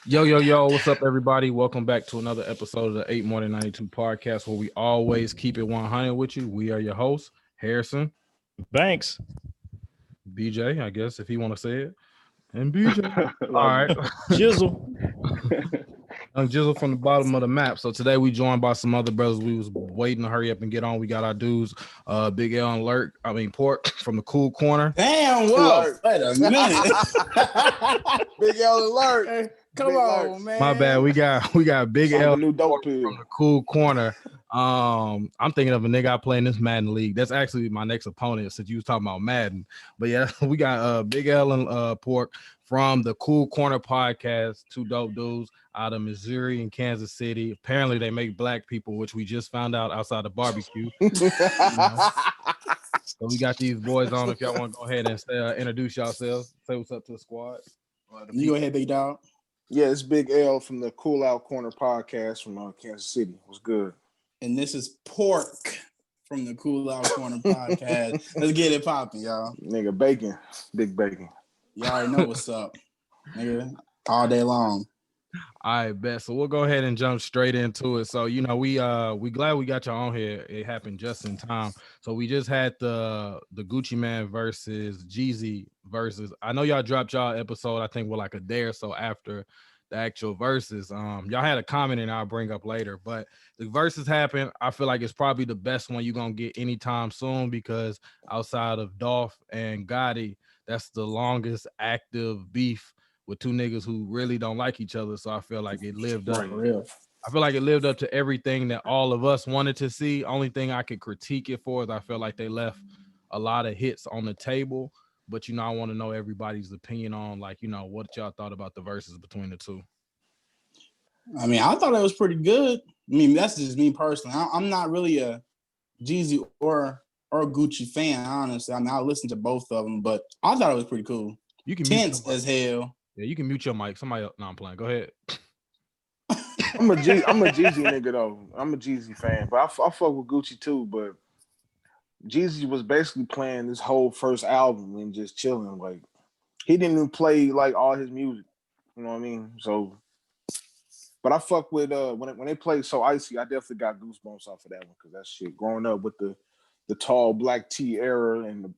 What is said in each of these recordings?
Yo, yo, yo, what's up, everybody? Welcome back to another episode of the 8 More Than 92 podcast where we always keep it 100 with you. We are your hosts, Harrison, Banks. BJ, I guess, if he want to say it, and BJ. All Love right. it. Jizzle. I'm Jizzle from the bottom of the map. So today we joined by some other brothers. We was waiting to hurry up and get on. We got our dudes, Big L and Pork from the Cool Corner. Damn, whoa. Alert. Wait a minute. Big L alert. Hey, come Big on, alert. man. My bad. We got Big Some L new dope from pill. the Cool Corner. I'm thinking of a nigga I play in this Madden league. That's actually my next opponent since you was talking about Madden. But yeah, we got Big L and Pork from the Cool Corner Podcast. Two dope dudes out of Missouri and Kansas City. Apparently they make black people, which we just found out outside the barbecue. So we got these boys on. If y'all want to go ahead and introduce yourselves, say what's up to the squad. You go ahead, big dog. Yeah, it's Big L from the CoolOut Corner Podcast from Kansas City. What's good? And this is Pork from the CoolOut Corner Podcast. Let's get it popping, y'all. Nigga, bacon. Big bacon. Y'all already know what's up, nigga. All day long. All right, bet. So we'll go ahead and jump straight into it. So, we glad we got you on here. It happened just in time. So we just had the Gucci Man versus Jeezy versus. I know y'all dropped y'all episode, I think, like a day or so after the actual verses. Y'all had a comment and I'll bring up later, but the verses happened. I feel like it's probably the best one you're gonna get anytime soon because outside of Dolph and Gotti, that's the longest active beef with two niggas who really don't like each other. So I feel like it lived up. I feel like it lived up to everything that all of us wanted to see. Only thing I could critique it for is I feel like they left a lot of hits on the table. But, I want to know everybody's opinion on, what y'all thought about the verses between the two. I mean, I thought it was pretty good. I mean, that's just me personally. I'm not really a Jeezy or Gucci fan, honestly. I mean, I listened to both of them, but I thought it was pretty cool. You can tense as hell. Yeah, you can mute your mic. Somebody else. No, I'm playing. Go ahead. I'm a Jeezy nigga though. I'm a Jeezy fan, but I fuck with Gucci too. But Jeezy was basically playing this whole first album and just chilling. Like he didn't even play like all his music. You know what I mean? So, but I fuck with when they played So Icy, I definitely got goosebumps off of that one because that shit. Growing up with the tall black tee era and the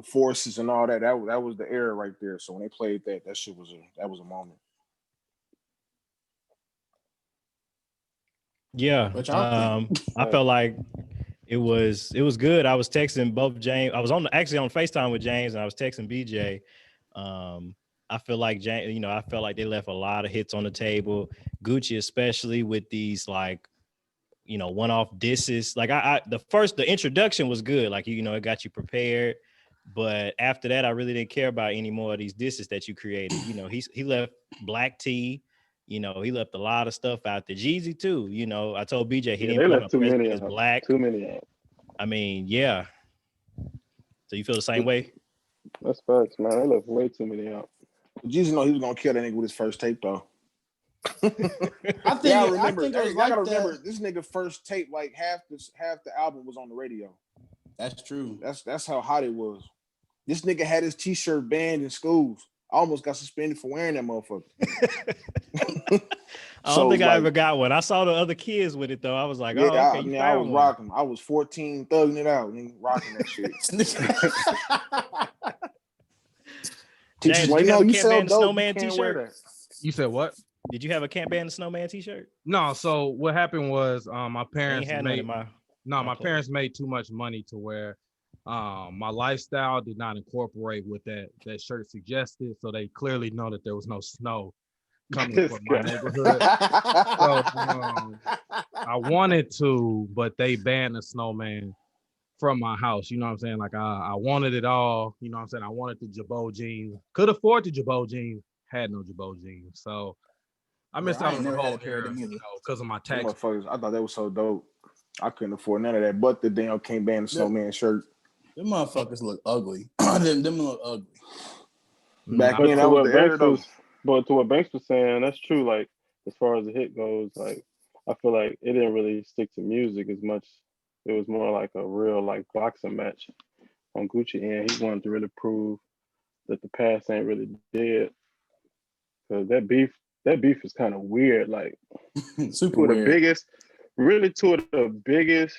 forces and all that was the era right there. So when they played that shit was a moment. Yeah. I felt like it was good. I was texting both James. I was actually on FaceTime with James and I was texting BJ. I feel like James, I felt like they left a lot of hits on the table. Gucci, especially with these one-off disses. Like the introduction was good. Like, it got you prepared. But after that, I really didn't care about any more of these disses that you created. He left Black T. He left a lot of stuff out there. Jeezy too. I told BJ he didn't put left too many as black. Too many. I mean, yeah. So you feel the same way? That's facts, man. They left way too many out. Jeezy know he was gonna kill that nigga with his first tape though. I think remember this nigga first tape, like half the album was on the radio. That's true. That's how hot it was. This nigga had his t-shirt banned in schools. I almost got suspended for wearing that motherfucker. I don't think I ever got one. I saw the other kids with it though. I was like, yeah, okay, I was rocking. I was 14, thugging it out, and rocking that shit. James, did you have a Can't Ban the Snowman t-shirt? t-shirt? You said what? Did you have a Can't Ban the Snowman t-shirt? No. So what happened was my parents my parents made too much money to where my lifestyle did not incorporate what that shirt suggested. So they clearly know that there was no snow coming from my neighborhood. So I wanted to, but they banned the snowman from my house. You know what I'm saying? Like I wanted it all. You know what I'm saying? I wanted the Jabot jeans. Could afford the Jabot jeans. Had no Jabot jeans. So I missed out on the whole era, because of my tax. Motherfuckers, I thought that was so dope. I couldn't afford none of that, but the damn Can't Ban the Snowman shirt. Them motherfuckers look ugly. them look ugly. Back then, that was the era though. But to what Banks was saying, that's true. Like, as far as the hit goes, like, I feel like it didn't really stick to music as much. It was more like a real, like, boxing match on Gucci end. He wanted to really prove that the past ain't really dead. Because that beef that beef is kind of weird. Like Super two of the weird. biggest, really two of the biggest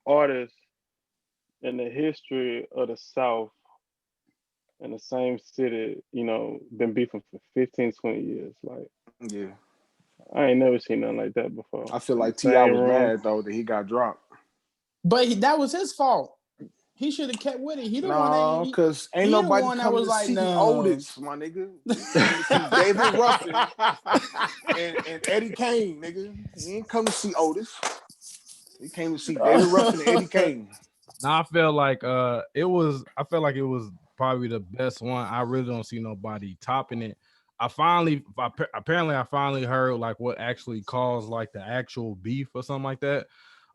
artists in the history of the South in the same city, been beefing for 15, 20 years. Like, Yeah. I ain't never seen nothing like that before. I feel like Same T.I. was room. mad though that he got dropped. But that was his fault. He should have kept with it. He the one No, that because ain't he the nobody one that coming was to like, see no. Otis, my nigga. He came to see David Ruffin and Eddie Kane, nigga. He ain't come to see Otis. He came to see David Ruffin and Eddie Kane. Now I felt like it was probably the best one. I really don't see nobody topping it. Apparently I finally heard like what actually caused like the actual beef or something like that.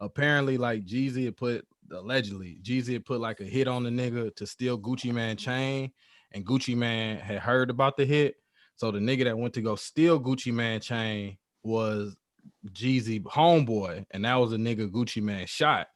Apparently, like Jeezy had put like a hit on the nigga to steal Gucci Mane chain, and Gucci Mane had heard about the hit. So the nigga that went to go steal Gucci Mane chain was Jeezy homeboy, and that was a nigga Gucci Mane shot.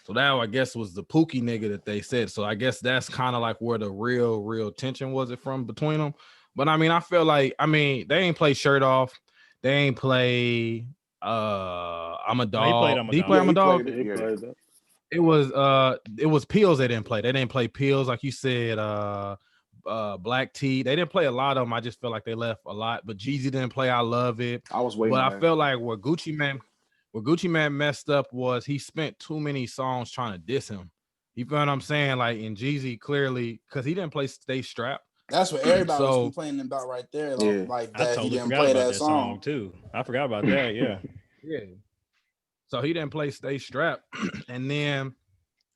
So that I guess was the Pookie nigga that they said. So I guess that's kind of like where the real tension was from between them. But I mean, I feel like they ain't play Shirt Off. They ain't play I'm a No, he played Dog. I'm a Did he Dog. play Yeah, I'm a he Dog? played He Yeah. played that. It was Pills they didn't play. They didn't play Pills, like you said, Black Tea. They didn't play a lot of them. I just feel like they left a lot. But Jeezy didn't play I Love It. I was waiting. But on I that. felt like where Gucci Mane messed up was he spent too many songs trying to diss him. You feel what I'm saying? Like, in Jeezy clearly, because he didn't play Stay Strapped. That's what everybody was So- complaining about right there. Yeah. Like I that he totally didn't forgot play about that song. too. I forgot about that. Yeah. Yeah. So he didn't play Stay Strapped. And then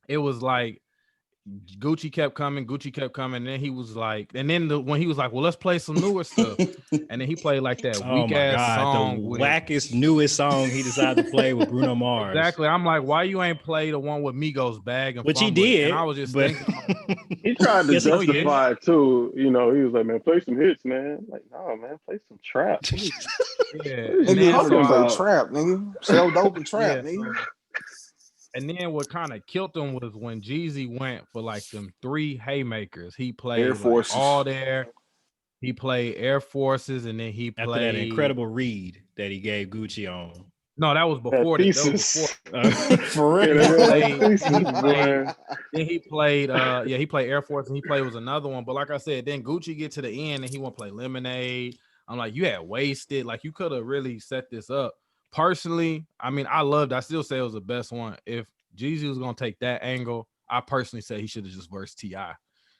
it was like Gucci kept coming. And then he was like, when he was like, well, let's play some newer stuff. And then he played like that Oh weak my ass God. song The with wackest, newest song he decided to play with Bruno Mars. exactly. I'm like, why you ain't play the one with Migos Bag and Which he Fumble It? did. And I was just but thinking, He tried to Yes, he did. justify it too. He was like, man, play some hits, man. Like, no, man, play some trap. yeah. What And you then, talking Talking about about? trap, nigga. Sell dope and trap, yeah, nigga. and then what kind of killed him was when Jeezy went for like them 3 haymakers. He played Air like Forces. All There. He played Air Forces, and then he after played that incredible read that he gave Gucci on. No, that was before That that. That was thesis. before. For Yeah, real. that thesis, boy. Then he played he played Air Force, and he played was another one. But like I said, then Gucci get to the end and he won't play Lemonade. I'm like, you had wasted. Like, you could have really set this up. Personally, I mean, I still say it was the best one. If Jeezy was gonna take that angle, I personally say he should have just versed T.I.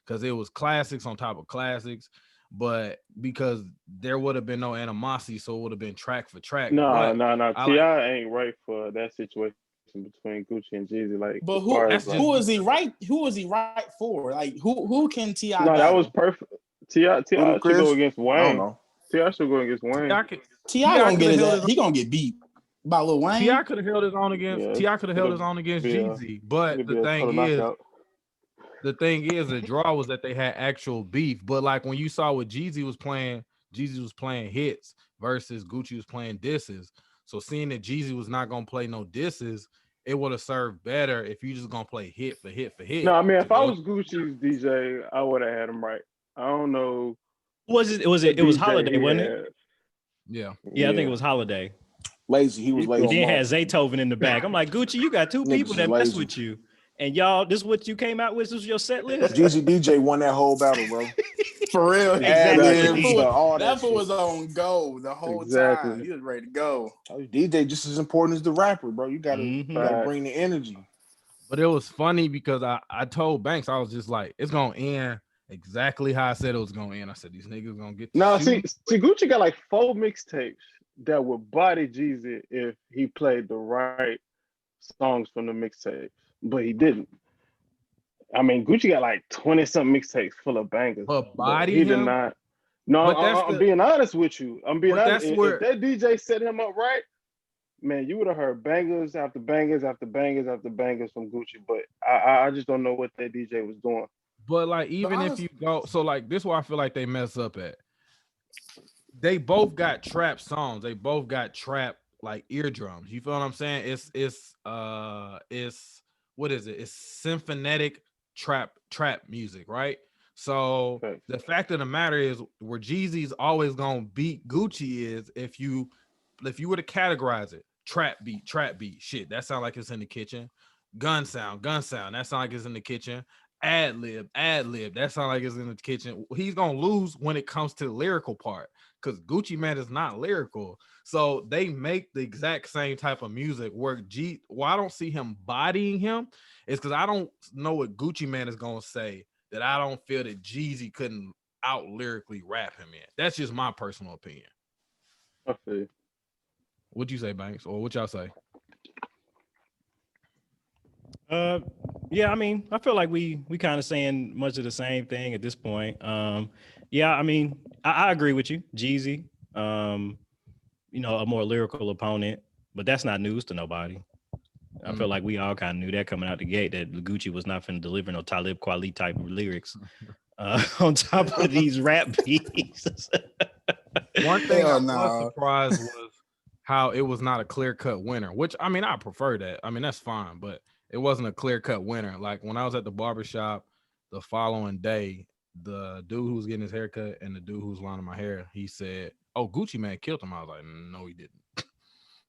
because it was classics on top of classics. But because there would have been no animosity, so it would have been track for track. No. I T.I. ain't right for that situation between Gucci and Jeezy. Like, But as far as, who is he right? Who is he right for? Like who can T.I. no, that battle? was perfect. T.I. should Ludacris? go against I don't Wayne. know. T.I. should go against Wayne. T.I. gonna get his held ass. He gonna get beat by Lil Wayne. T.I. could have held his own against Yeah, T.I. could have held his own against yeah. Jeezy. But It'd be the a thing total is, knockout. the draw was that they had actual beef. But like when you saw what Jeezy was playing hits versus Gucci was playing disses. So seeing that Jeezy was not gonna play no disses, it would have served better if you just gonna play hit for hit for hit. No, I mean, if I was Gucci's DJ, I would have had him right. I don't know. It was DJ Holiday, he wasn't it? had. Yeah. Yeah, I think it was Holiday. Lazy. He was He lazy. And then had Zaytoven in the back. I'm like, Gucci, you got 2 Niggas people is that mess lazy. with you. And y'all, this is what you came out with? This was your set list? Jeezy DJ won that whole battle, bro. For real. Exactly. Ad-libs, That fool- all that fool shit. was on go the whole Exactly. time. He was ready to go. DJ just as important as the rapper, bro. You gotta, Mhm. you gotta bring the energy. But it was funny because I told Banks, I was just like, it's gonna end exactly how I said it was gonna end. I said these niggas gonna get No, shooting. see, Gucci got like 4 mixtapes that would body Jeezy if he played the right songs from the mixtapes, but he didn't. I mean, Gucci got like 20-something mixtapes full of bangers, But but body he did him? not. No, But that's I'm the- being honest with you. I'm being But honest. that's If where- that DJ set him up right, man, you would have heard bangers after bangers after bangers after bangers from Gucci. But I just don't know what that DJ was doing. But like, even if you go, so like this is where I feel like they mess up at. They both got trap songs. They both got trap like eardrums. You feel what I'm saying? It's what is it? It's symphonetic trap music, right? So Thanks. the fact of the matter is, where Jeezy's always gonna beat Gucci is if you were to categorize it, trap beat, shit, that sound like it's in the kitchen. Gun sound, that sound like it's in the kitchen. Ad lib, that sound like it's in the kitchen. He's gonna lose when it comes to the lyrical part, because Gucci Man is not lyrical. So they make the exact same type of music where I don't see him bodying him is because I don't know what Gucci Man is gonna say that I don't feel that Jeezy couldn't out lyrically rap him in. That's just my personal opinion. Okay. What'd you say, Banks? Or what y'all say? Yeah, I mean, I feel like we kind of saying much of the same thing at this point. Yeah, I mean, I agree with you, Jeezy. You know, a more lyrical opponent, but that's not news to nobody. I feel like we all kind of knew that coming out the gate that Gucci was not finna deliver no Talib Kweli type of lyrics on top of these rap beats. One thing I was surprised was how it was not a clear-cut winner, which, I mean, I prefer that. I mean, that's fine, but it wasn't a clear-cut winner. Like, when I was at the barbershop the following day, the dude who was getting his haircut and the dude who was lining my hair, he said, "Oh, Gucci Man killed him." I was like, "No, he didn't."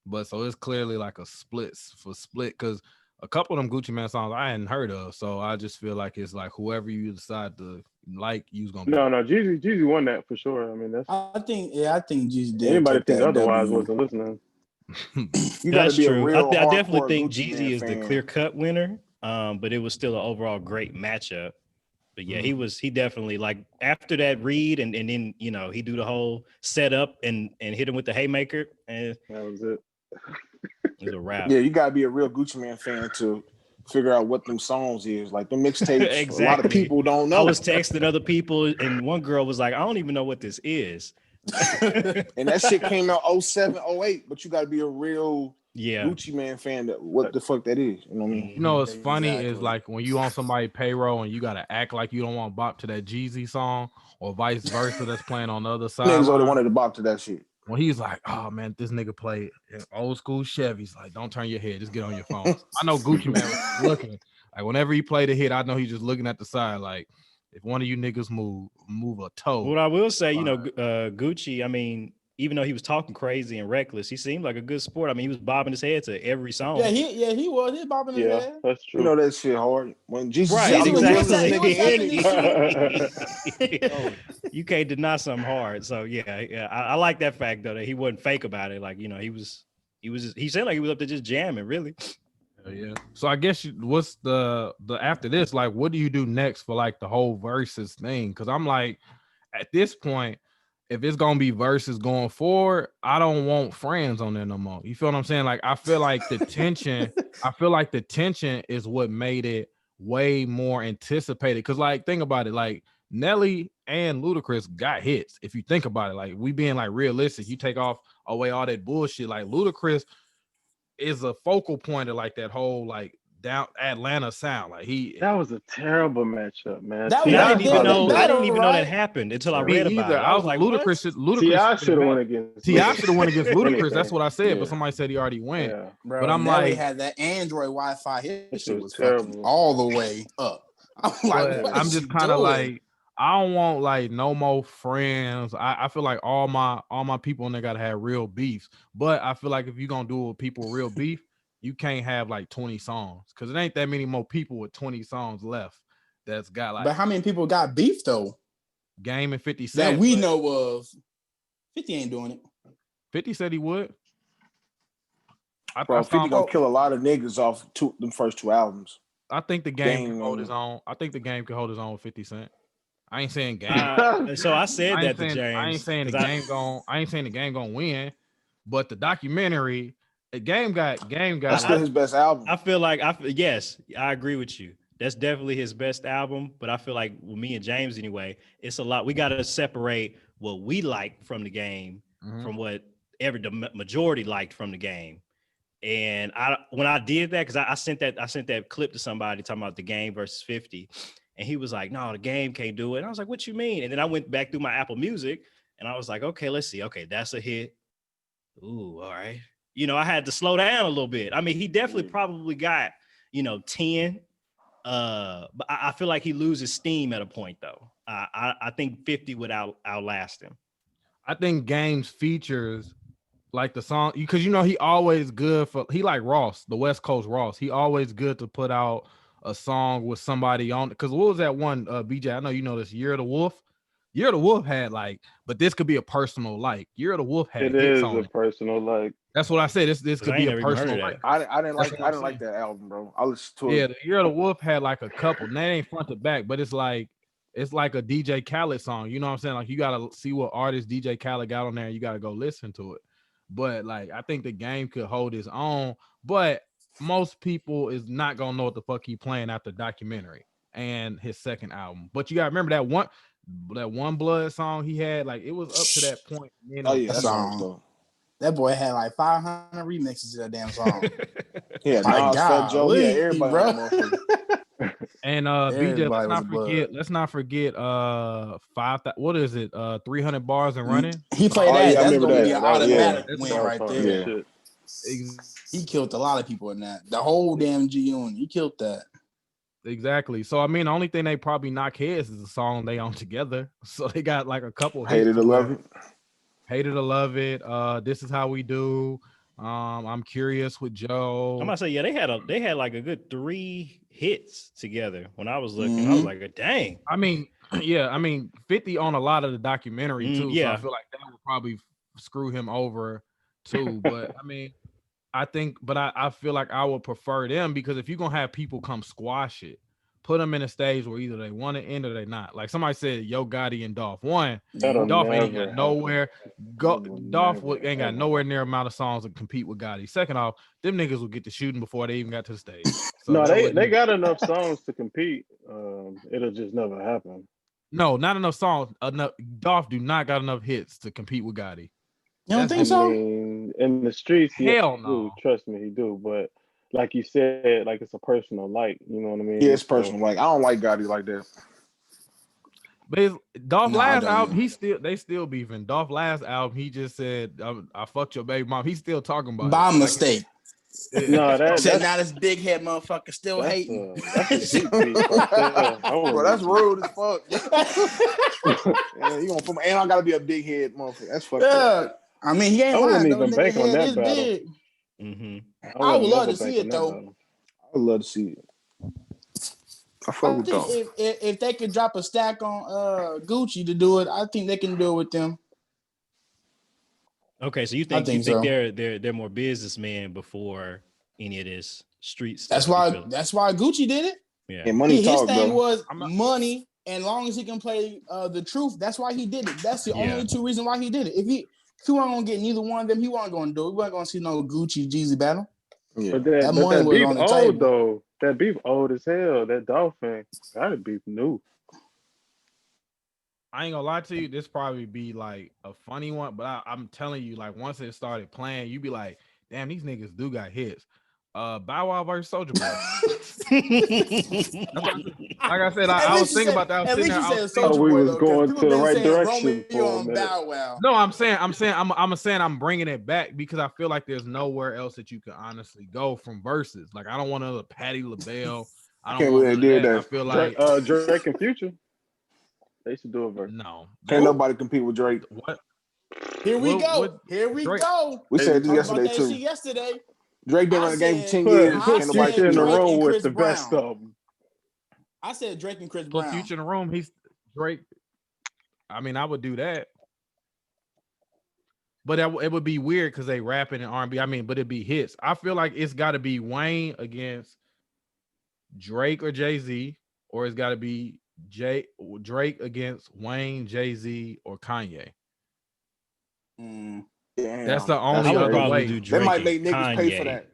But so it's clearly like a split, because a couple of them Gucci Man songs I hadn't heard of. So I just feel like it's like whoever you decide to like, you's gonna. No, Jeezy won that for sure. I mean, that's. I think Jeezy did. Anybody think otherwise W. wasn't listening. That's true. I definitely think Gucci Jeezy Man is the fan. clear-cut winner. But it was still an overall great matchup. But yeah, he definitely, like, after that read and then, you know, he do the whole setup and hit him with the haymaker, and That was it. it was a wrap. Yeah, you gotta be a real Gucci Man fan to figure out what them songs is. Like the mixtapes, Exactly. a lot of people don't know. I was texting other people, and one girl was like, "I don't even know what this is." And that shit came out 07, 08, but you gotta be a real Gucci Man fan that what the fuck that is. You know what I mean? You know what's funny is, like, when you on somebody's payroll and you gotta act like you don't want to bop to that Jeezy song, or vice versa that's playing on the other side. Niggas only wanted to bop to that shit. When he's like, "Oh man, this nigga played an old school Chevy's," like, don't turn your head, just get on your phone. I know Gucci Man was looking. Like, whenever he played a hit, I know he's just looking at the side. Like, if one of you niggas move a toe. What I will say, you know, Gucci, I mean, even though he was talking crazy and reckless, he seemed like a good sport. I mean, he was bobbing his head to every song. Yeah, he was. He was bobbing his head. That's true. You know that shit hard. When Jesus, right, exactly. You can't deny something hard. So yeah, I like that fact though that he wasn't fake about it. Like, you know, he seemed like he was up there just jamming, really. Yeah. So I guess what's the after this, like, what do you do next for like the whole versus thing? Because I'm like, at this point, if it's gonna be verses going forward, I don't want friends on there no more. You feel what I'm saying? Like, I feel like the tension is what made it way more anticipated. Cause, like, think about it, like Nelly and Ludacris got hits. If you think about it, like, we being like realistic, you take off away all that bullshit. Like, Ludacris is a focal point of like that whole like down Atlanta sound. Like, that was a terrible matchup, man. I didn't even know that happened until I read about it. I was like, Ludacris T.I. should have won against Ludacris. That's what I said, but somebody said he already went. Yeah. Bro, but I'm Nelly like, had that Android Wi-Fi. His shit was terrible. all the way up. I'm like, I'm just kind of like, I don't want like no more friends. I feel like all my people in there gotta have real beefs. But I feel like if you're gonna do it with people with real beef, you can't have like 20 songs, because it ain't that many more people with 20 songs left that's got like. But how many people got beef though? Game and 50 Cent that we know of. 50 ain't doing it. 50 said he would. I thought 50 gonna kill a lot of niggas off them first two albums. I think the game can hold his own. I think the game can hold his own with 50 Cent. I ain't saying game. So I said that to James. I ain't saying the game gonna win, but the documentary. Game got. That's still his best album. I feel like yes, I agree with you. That's definitely his best album. But I feel like with me and James anyway, it's a lot. We got to separate what we like from the game from what the majority liked from the game. And when I did that, because I sent that clip to somebody talking about the game versus 50, and he was like, "No, the game can't do it." And I was like, "What you mean?" And then I went back through my Apple Music, and I was like, "Okay, let's see. Okay, that's a hit. Ooh, all right." You know, I had to slow down a little bit. I mean, he definitely probably got, 10. But I feel like he loses steam at a point, though. I think 50 would outlast him. I think Game's features like the song because he always good for he like Ross, the West Coast Ross. He always good to put out a song with somebody on because what was that one BJ? I know you know this Year of the Wolf. Year of the Wolf had like, but this could be a personal like. Year of the Wolf had It hits is on a it. personal like. That's what I said. This could I be ain't a never even personal heard of like. I didn't That's what I'm like saying. that album, bro. I listened to Yeah, it. the Year of the Wolf had like a couple. And that ain't front to back, but it's like a DJ Khaled song. You know what I'm saying? Like you gotta see what artist DJ Khaled got on there. And you gotta go listen to it. But like I think the Game could hold his own. But most people is not gonna know what the fuck he playing after documentary and his second album. But you gotta remember that one Blood song he had. Like it was up to that point. Oh yeah, that song. song though. That boy had like 500 remixes to that damn song. Yeah, My Nas, Fat Joe, golly, everybody bro. on that motherfucker. And BJ, Everybody was a bud. let's not forget 300 bars and running. He played Oh, that. yeah, I That's remember gonna be that. an automatic That was win That was right hard there. Yeah. shit. He killed a lot of people in that. The whole damn G Unit. He killed that. Exactly. So I mean, the only thing they probably knock heads is the song they on together. So they got like a couple hits. Hated to love it. Hated to love it. This is how we do. I'm curious with Joe. I'm gonna say, yeah, they had like a good 3 hits together. When I was looking, I was like, dang. I mean, yeah, 50 on a lot of the documentary too. yeah. So I feel like that would probably screw him over too. But I feel like I would prefer them because if you're gonna have people come squash it, put them in a stage where either they want to end or they not. Like somebody said, Yo Gotti and Dolph. One, That'll Dolph ain't never got nowhere. Dolph never, ain't got ever. nowhere near amount of songs to compete with Gotti. Second off, them niggas will get to shooting before they even got to the stage. So No, that they wouldn't- got enough songs to compete. It'll just never happen. no, not enough songs. Dolph do not got enough hits to compete with Gotti. You don't think I so? mean, in the streets, Hell he no. do. Trust me, he do. But like you said, like it's a personal like. You know what I mean? Yeah, it's So, personal. Like I don't like Gotti like that. But Dolph No, I last don't album, either. they still beefing. Dolph last album, he just said, I fucked your baby mom. He's still talking about By it. Like, mistake. No, Said that's now this big head motherfucker still hating. that's a deep beat right there. Bro, that's rude as fuck. Yeah, you gonna put and I gotta be a big head motherfucker. That's fucked up. I mean, he ain't I wouldn't lying. Though. even Nigga bank on head that is battle. big. Mm-hmm. I would wouldn't love never to see bank it on that though. battle. I would love to see it. I fuck I with think Dolph. if they could drop a stack on Gucci to do it, I think they can do it with them. Okay, so you I think think so. they're more businessmen before any of this street stuff? That's you why feel? Gucci did it. Yeah. And money His talk, thing bro. was I'm not- money, and long as he can play the truth, that's why he did it. That's the Yeah. only two reasons why he did it. If he wasn't gonna get neither one of them, he wasn't gonna do it. We wasn't gonna see no Gucci Jeezy battle. Yeah. But That that money was beef on the old table. though. That beef old as hell. That Dolphin gotta beef new. I ain't gonna lie to you, this probably be like a funny one, but I'm telling you, like once it started playing, you be like, damn, these niggas do got hits. Bow Wow versus Soulja Boy. Like I said, I was thinking about that. I was At sitting least there, you I was said thinking- Oh, Soulja we Boy was though, 'cause going people to the been right saying direction for a Romeo and minute. Bow Wow. No, I'm saying I'm bringing it back because I feel like there's nowhere else that you can honestly go from verses. Like I don't want another Patti LaBelle. I Can't don't want believe none they of did that. I that. feel like Drake and Future. They should do a verse. no. Can't nobody compete with Drake. What? Here we go. What- Here we Drake- go. We said this Talked about yesterday that shit too. yesterday. Drake been I on the game for said- 10 Put, years. I put Can't said nobody Future in the Drake compete. room and with Chris the best Brown. of them. I said Drake and Chris Put Brown. Future in the room. He's Drake. I mean, I would do that. But it would be weird because they rapping and R&B. I mean, but it'd be hits. I feel like it's got to be Wayne against Drake or Jay-Z, or it's got to be Drake against Wayne, Jay-Z, or Kanye. Mm. Damn. That's the That's only I would other probably way. do They Drake might make and niggas pay for Kanye. that.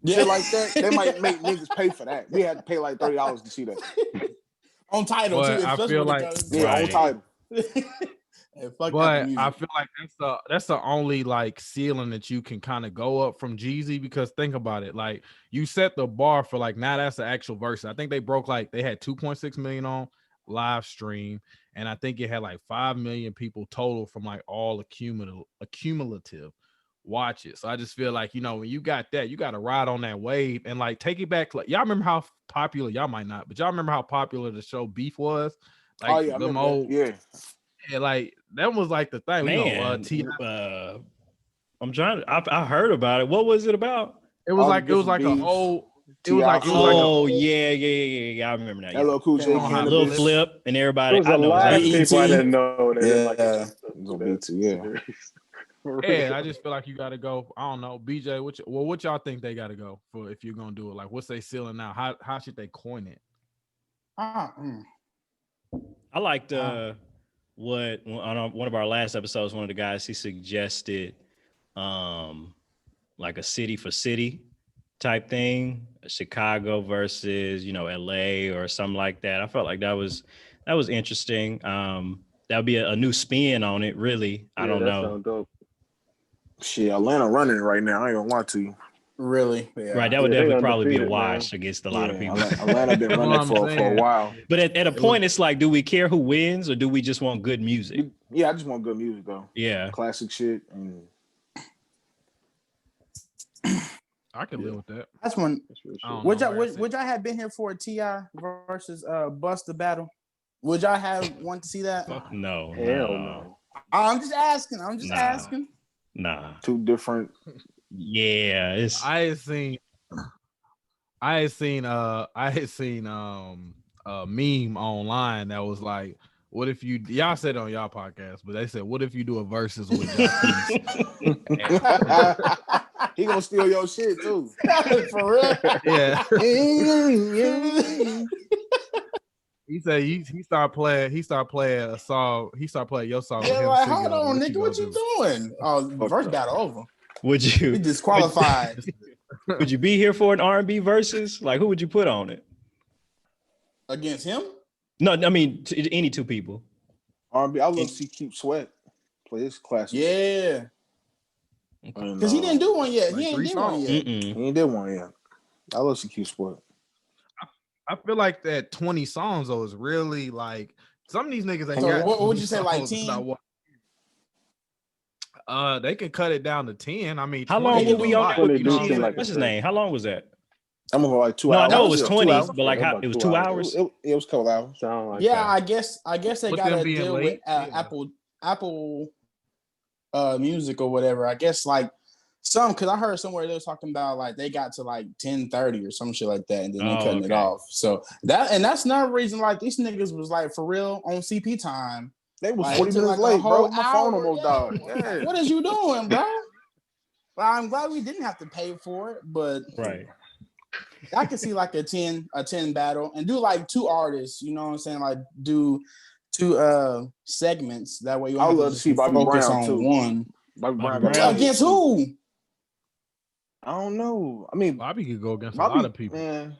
Shit like that. They might make niggas pay for that. We had to pay like $30 to see that. On title But too. I especially feel when it like- comes- Yeah, on Right. title. Hey, fuck But Apple Music. I feel like that's the only like ceiling that you can kind of go up from Jeezy, because think about it, like you set the bar for like now that's the actual verse. I think they broke like they had 2.6 million on live stream, and I think it had like 5 million people total from like all accumulative watches. So I just feel like, when you got that, you got to ride on that wave and like take it back. Like y'all remember how popular, y'all might not, but y'all remember how popular the show Beef was Like Oh yeah, I them remember old, that. yeah, like that was like the thing. Man, T.I. I'm trying. I heard about it. What was it about? It was All the like a different whole. It T.I. was like Oh yeah. I remember now. Yeah. LL Cool J, Come on, Little Cannabis. Flip and There everybody. was I a know lot of exactly. people I BET. didn't know that didn't like Yeah. It's on BET, yeah. For Yeah, real. I just feel like you got to go. I don't know, BJ. What y'all think they got to go for if you're gonna do it? Like, what's they ceiling now? How should they coin it? I liked what on one of our last episodes, one of the guys he suggested like a city for city type thing, Chicago versus LA or something like that. I felt like that was interesting. That would be a new spin on it, really. I don't that know. sound dope. Shit, Atlanta running it right now. I ain't gonna lie to you. Really? Yeah. Right, that would Yeah, they definitely probably be a undefeated, man. wash against a lot of people. Atlanta been running That's what I'm for a saying. while. But at a point, it's like, do we care who wins or do we just want good music? Yeah, I just want good music though. Yeah. Classic shit. And I could live with that. That's one. That's real I don't shit. know. Would y'all Like I said. would y'all have been here for a T.I. versus Busta battle? Would y'all have want to see that? No. Hell no. I'm just asking. Nah. asking. Nah. two different. Yeah, it's I had seen a meme online that was like, what if y'all said it on y'all podcast, but they said, what if you do a versus with Jacquees? He gonna steal your shit too. For real? Yeah. He said he started playing a song. He started playing your song. with Yeah, him like, singing hold on on, it. nigga, what you doing? Oh, first battle over. would We you disqualified. would you be here for an R&B versus? Like, who would you put on it? Against him? No, I mean any two people. R&B. I love to see Keep Sweat play his classic. Yeah. And, Because he didn't do one yet. Like He ain't 3 did one songs. yet. Mm-mm. He ain't did one yet. I love to see Keep Sweat. I feel like that 20 songs though is really like some of these niggas ain't So got. what would 20 you say, like songs 10? without they could cut it down to 10. I mean, How 20 long is were a we on lot, there with They do what I'm seem saying? like what's his a name? How long was that? I'm gonna go like 2 No, I hours. know it was Yeah, 20, 2 hours. but like Yeah, how about it was 2 2 hours. hours. It was a couple hours. Sound like Yeah, that. I guess they With got them to being deal with late, yeah. Apple music or whatever. I guess like because I heard somewhere they was talking about like they got to like 10:30 or some shit like that, and then they Oh, cutting it okay. off. So that's another reason like these niggas was like for real on CP time. They was Like, 40 it took, minutes like, a late, bro. whole My phone hour. almost Yeah. died. Like, Yeah. what is you doing, bro? Well, I'm glad we didn't have to pay for it, but Right. I could see like a 10 battle and do like 2 artists, you know what I'm saying? Like do 2 segments. That way you I would don't have love to to see Bobby focus Brown, on too. one. Bobby Brown Brown. got Against who? I don't know. I mean, Bobby could go against a Bobby, lot of people. man,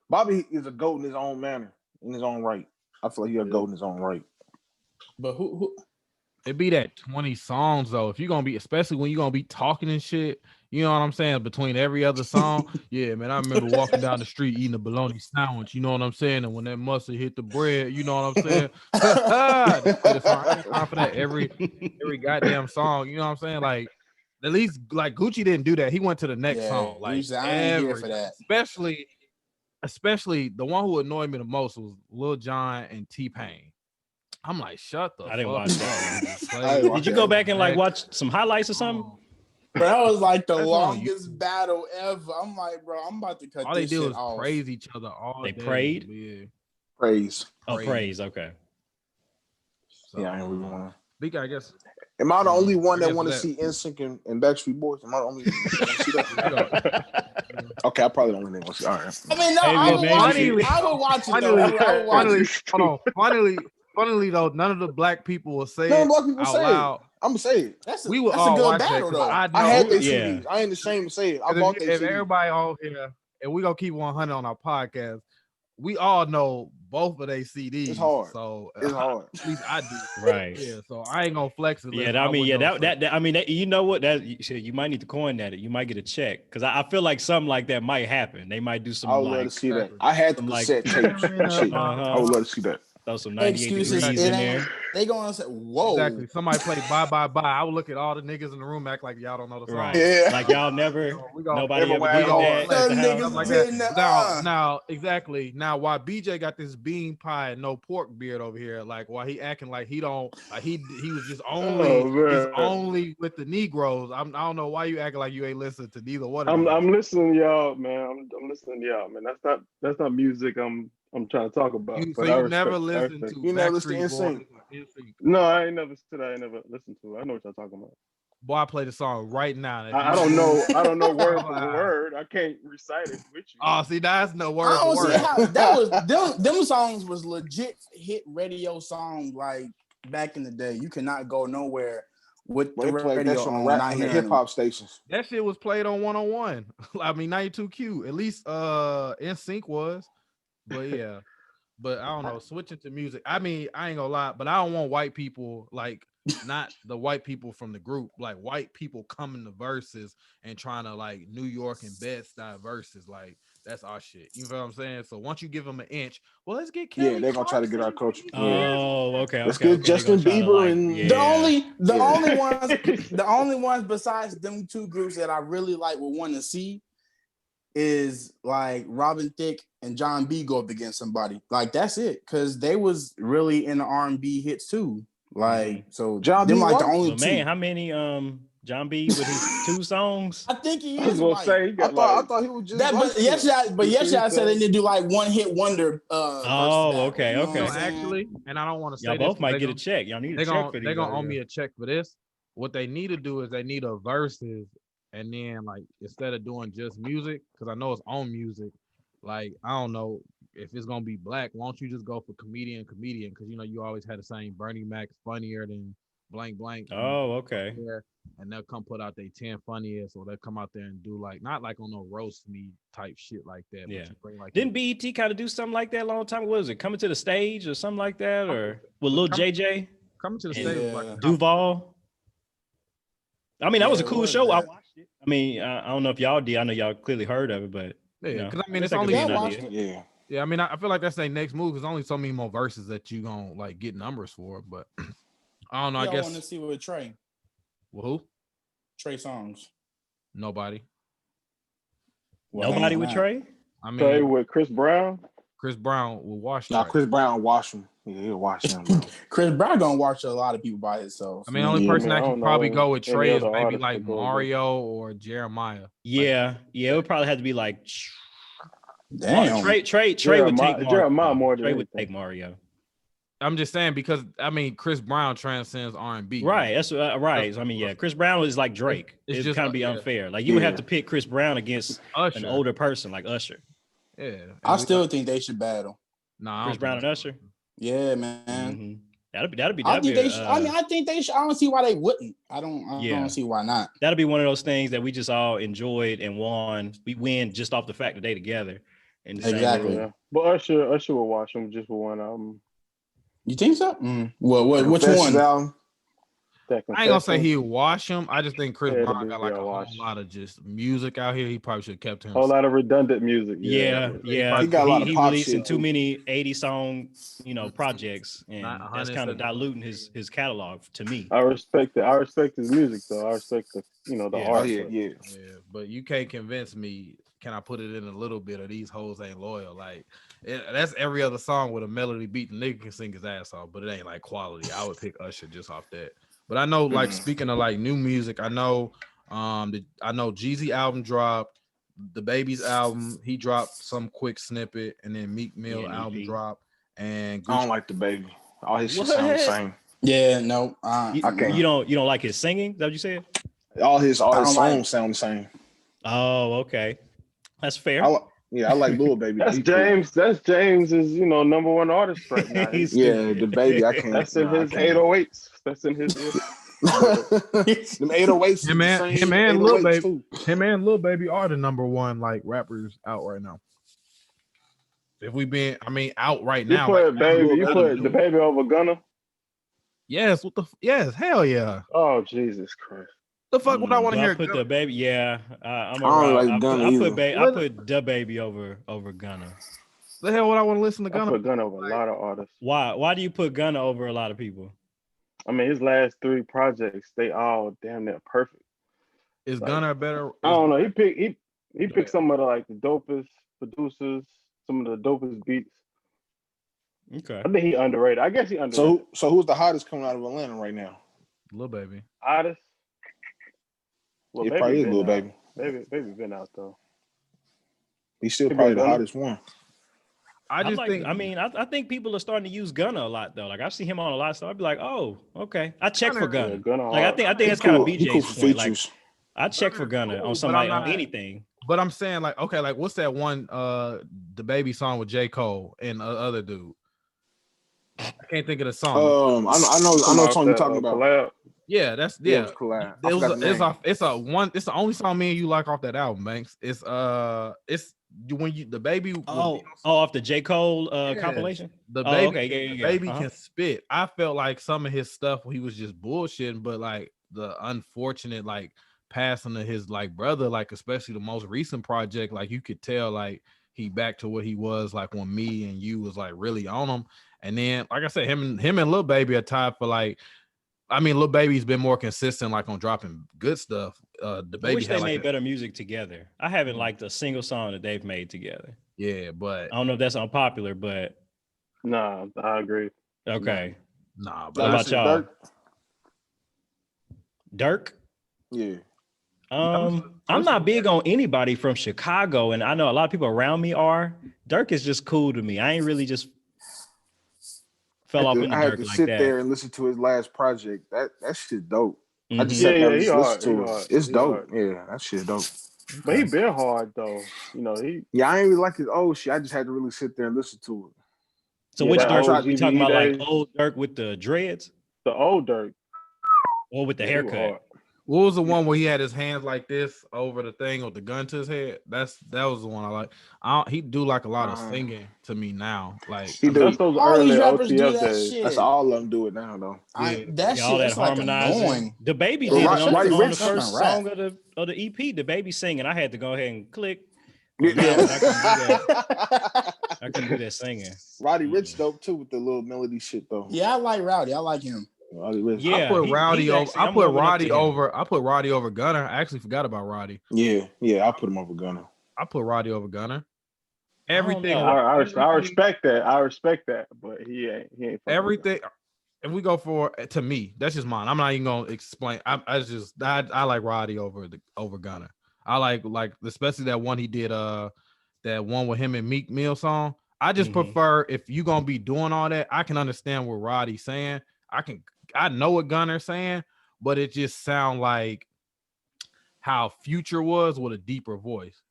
Bobby is a GOAT in his own manner, in his own right. I feel like he's a GOAT in his own right. But who It'd be that 20 songs though. If you're gonna be, especially when you're gonna be talking and shit, you know what I'm saying? Between every other song, yeah, man. I remember walking down the street eating a bologna sandwich, you know what I'm saying? And when that mustard hit the bread, you know what I'm saying? That be the song. I ain't time for that every goddamn song, you know what I'm saying? Like at least like Gucci didn't do that. He went to the next song. he Like said, I ain't here for that. especially the one who annoyed me the most was Lil Jon and T-Pain. I'm like, shut the I didn't fuck watch up. that. Just I play didn't watch Did you that. go back and like watch some highlights or something? Bro, that was like the That's on longest battle ever. I'm like, bro, I'm about to cut all they this did shit was off. praise each other all They day. prayed? Yeah. Praise. Oh, Praise. praise. Okay. So, Yeah, I ain't really want to. Big, I guess. Am I the only one I that guess want to that- see NSYNC and Backstreet Boys? Am I the only one that wanna see that? Okay, I probably the only one that want to see. All right. I mean, no, Hey, I would man, watch finally- it. I would watch it though. Finally, I would watch finally, it. hold on. Funnily though, none of the black people will say No, it black people out say it. loud. I'm gonna say it. That's a, We would that's a all good watch battle that. though. I had know- their Yeah. CDs. I ain't ashamed to say it. I 'cause bought if their CDs. everybody on here, and we gonna keep 100 on our podcast, we all know both of their CDs. It's hard. So It's hard. at least I do. Right. Yeah. So I ain't gonna flex it. Yeah, I mean, yeah, that I mean, you know what? You might need to coin that. You might get a check because I feel like something like that might happen. They might do some I would love to like see that. I had the some, like- cassette tapes and shit. Uh-huh. I would love to see that. Throw some 98 Excuses. degrees in there. They gonna say, "Whoa!" Exactly. Somebody play Bye Bye Bye. I would look at all the niggas in the room, act like y'all don't know the song. Right. Yeah. Like y'all never, nobody ever everyone did at home. that. at Them the niggas house. like didn't. that. Now, exactly. Now, why BJ got this bean pie and no pork beard over here? Like, why he acting like he don't? Like he was just only with the Negroes. I don't know why you acting like you ain't listening to neither one of them. I'm listening to y'all, man. I'm listening to y'all, man. That's not music I'm trying to talk about. So you never listened to You never listened to Backstreet NSYNC? Boys? No, I ain't never said I ain't never listened to it. I know what y'all talking about. Boy, I play the song right now. I don't know word for word. I can't recite it with you. Oh, see, that's no word I for don't see word. how that was. Them songs was legit hit radio songs like back in the day. You cannot go nowhere with the They played that radio shit on. on Not the hearing hip hop stations. That shit was played on 101. I mean 92Q. At least NSYNC was. But yeah. But I don't know. Switching to music. I mean, I ain't gonna lie, but I don't want white people, like not the white people from the group, like white people coming to verses and trying to like New York and Bed-Stuy verses. Like that's our shit. You know what I'm saying? So once you give them an inch, well, let's get Kelly. Yeah, they're gonna try to get our culture. Oh, okay. Let's okay, get okay. Justin They gonna try to, Bieber like, and- The only ones besides them two groups that I really like would want to see is like Robin Thicke and John B go up against somebody. Like that's it, because they was really in the R&B hits too. Like so, John them B like what? the only Well, two. man, how many John B with his 2 songs? I think he I was is gonna white. say he got I thought he was just That, but yesterday I said they need to do like one hit wonder. Okay, You know, okay. actually, and I don't want to say Y'all this, both might they get a gonna- check. Y'all need a They're check gonna for these. they're gonna out owe me here. a check for this. What they need to do is they need a verses, and then like instead of doing just music, because I know it's on music. Like I don't know if it's gonna be black. Why don't you just go for comedian? Because you know you always had the same Bernie Mac's funnier than blank blank. Oh, okay. Yeah, and they'll come put out their 10 funniest, or they'll come out there and do like not like on no roast me type shit like that. Yeah. But you bring like Didn't BET kind of do something like that a long time? What was it? Coming to the Stage or something like that? Or with Lil JJ? coming to the Yeah. stage like Duval? I mean, that was a Yeah, cool what show. is I that? watched it. I mean, I don't know if y'all did. I know y'all clearly heard of it, but yeah, you know, because I mean guess it's that could only be an Yeah, I idea. watched Yeah. yeah. I mean I feel like that's their next move. There's only so many more verses that you gonna like get numbers for, but I don't know. I I guess want to see with Trey who? songs. Nobody. Well, Nobody ain't with not. Trey? I Play mean with Chris Brown. Chris Brown will wash. Now Trey. Chris Brown wash him. Yeah, he'll wash him, bro. Chris Brown gonna watch a lot of people by himself. I mean, the only Yeah, person man, I that don't can know probably go with any Trey is other maybe artist like that goes with- Mario or Jeremiah. Yeah, yeah. It would probably have to be like Damn. Trey would take Jeremiah Mario. more than Trey would anything. take Mario. I'm just saying because I mean Chris Brown transcends R&B. Right. That's right. So, I mean, yeah, Chris Brown was like Drake. It's It's just kind of be yeah. unfair. Like you would have Yeah. to pick Chris Brown against Usher. an older person like Usher. Yeah. I still think they should battle. nah, I Chris don't Brown think and so. Usher. Yeah, man. Mhm. That'd be. I think they should. I mean, I think they should. I don't see why they wouldn't. I Yeah. don't see why not. That'll be one of those things that we just all enjoyed and won. We win just off the fact that they together. In the same Exactly. room. Yeah, but Usher will watch him just for one album. You think so? Well, which Confessions one? album. That I ain't gonna say Confessions, he'll wash him. I just think Chris Yeah, it'll Brown be got like a real whole wash. lot of just music out here. He probably should have kept him. whole lot of redundant music. Yeah. He got a lot of He pop releasing shit, too too. many 80 song, projects, and Not that's kind of 170. diluting his catalog to me. I respect it. I respect his music though. I respect the the Yeah. Oh art. yeah, but yeah. Yeah, but you can't convince me. Can I put it in a little bit of these hoes ain't loyal? Like that's every other song with a melody beat. The nigga can sing his ass off, but it ain't like quality. I would pick Usher just off that. But I know, like speaking of like new music, I know Jeezy album dropped, the Baby's album. He dropped some quick snippet, and then Meek Mill Yeah, album EP. dropped, and I don't Gucci. like the baby. All his shit sound the What? same. Yeah, no. You, I can't. you don't like his singing? Is that what you said? All his don't songs like- sound the same. Oh, okay. That's fair. I like Lil Baby. That's He cool. James. That's James's number one artist right now. He's Yeah, the baby. I can't. That's in nah, I his can't. 808s. That's in his. Them 808s. Him and- the same him and Lil 808s Baby. too. Him and Lil Baby are the number one like rappers out right now. If we been, out right You now. put like, baby. You Lil put Baby. the baby over Gunna. Yes, yes, hell yeah. Oh Jesus Christ! The fuck would I want to Do hear? I put the baby? Yeah, I'm I don't like I Gunna put either. I put the baby over Gunna. The hell would I want to listen to I Gunna? put Gunna over a lot of artists. Why do you put Gunna over a lot of people? I mean, his last 3 projects, they all damn near perfect. Is Like, Gunna better? I don't know. He picked some of the dopest producers, some of the dopest beats. Okay. I think he underrated. I guess he underrated. So who's the hottest coming out of Atlanta right now? Lil Baby. Artist. Well, It probably is been Lil out. Baby. Baby been out though. He's still He probably been the Gunna? hottest one. I just think. I think people are starting to use Gunna a lot though. Like I see him on a lot of stuff. I'd be like, oh, okay. I check for Gunna. Yeah, Gunna Like I hard. think that's kind of He BJ's cool for point. Like features. I check for Gunna Cool, on but somebody I'm on not- anything. But I'm saying like, okay, like what's that one? The Baby song with J. Cole and other dude. I can't think of the song. I know what song you're talking about. Collab. Yeah, that's Yeah, yeah. it was collab. I It was forgot the name. it's the only song me and you like off that album, Banks. It's when you the Baby Off the J. Cole Yes. compilation. the Oh, Baby okay, yeah. Baby Uh-huh. can spit. I felt like some of his stuff he was just bullshitting, but like the unfortunate like passing of his like brother, like especially the most recent project, like you could tell like he back to what he was like when me and you was like really on him. And then like I said, him and Lil Baby are tied for like. I mean, Lil Baby's been more consistent, like on dropping good stuff. The I Baby wish they had like made better music together. I haven't liked a single song that they've made together. yeah, but I don't know if that's unpopular, but Nah, I agree. okay. nah, What but about Listen, y'all? Dirk? Yeah. I'm not big on anybody from Chicago, and I know a lot of people around me are. Dirk is just cool to me. I ain't really just fell off into I had Dirk to like sit that. there and listen to his last project. That shit dope. I Mhm. just sat there and he just hard, listened to he it. hard, It's he dope. hard. Yeah, that shit dope. But he been hard though. You know, Yeah, I ain't really like his old shit. I just had to really sit there and listen to it. So Yeah, which that Dirk old we talking GBE about? Like days. old Dirk with the dreads the old Dirk. or with the he was haircut? hard. what was the one where he had his hands like this over the thing with the gun to his head? That was the one I like. He do like a lot of singing to me now. Like He do. That's those All early these rappers do OTF that days. shit. That's all of them do it now, though. That all shit, that that's like harmonizing. annoying. The Baby But did it Roddy on Ricch- the first Fucking rap. song of the EP. The Baby singing. I had to go ahead and click. Yeah. I can do that singing. Roddy Ricch dope too with the little melody shit though. Yeah, I like Rowdy. I like him. Roddy Ricch. Yeah, I put Rowdy he's over. actually- I I'm put warming up to Roddy him. over. I put Roddy over Gunner. I actually forgot about Roddy. Yeah, I put him over Gunna. I put Roddy over Gunner. I don't Everything. know. I respect that. I respect that, but he ain't. He ain't. fucking Everything. If we go for to me, that's just mine. I'm not even gonna explain. I like Roddy over Gunner. I like especially that one he did. That one with him and Meek Mill song. I just prefer if you gonna be doing all that. I can understand what Roddy's saying. I know what Gunner's saying, but it just sound like how Future was with a deeper voice.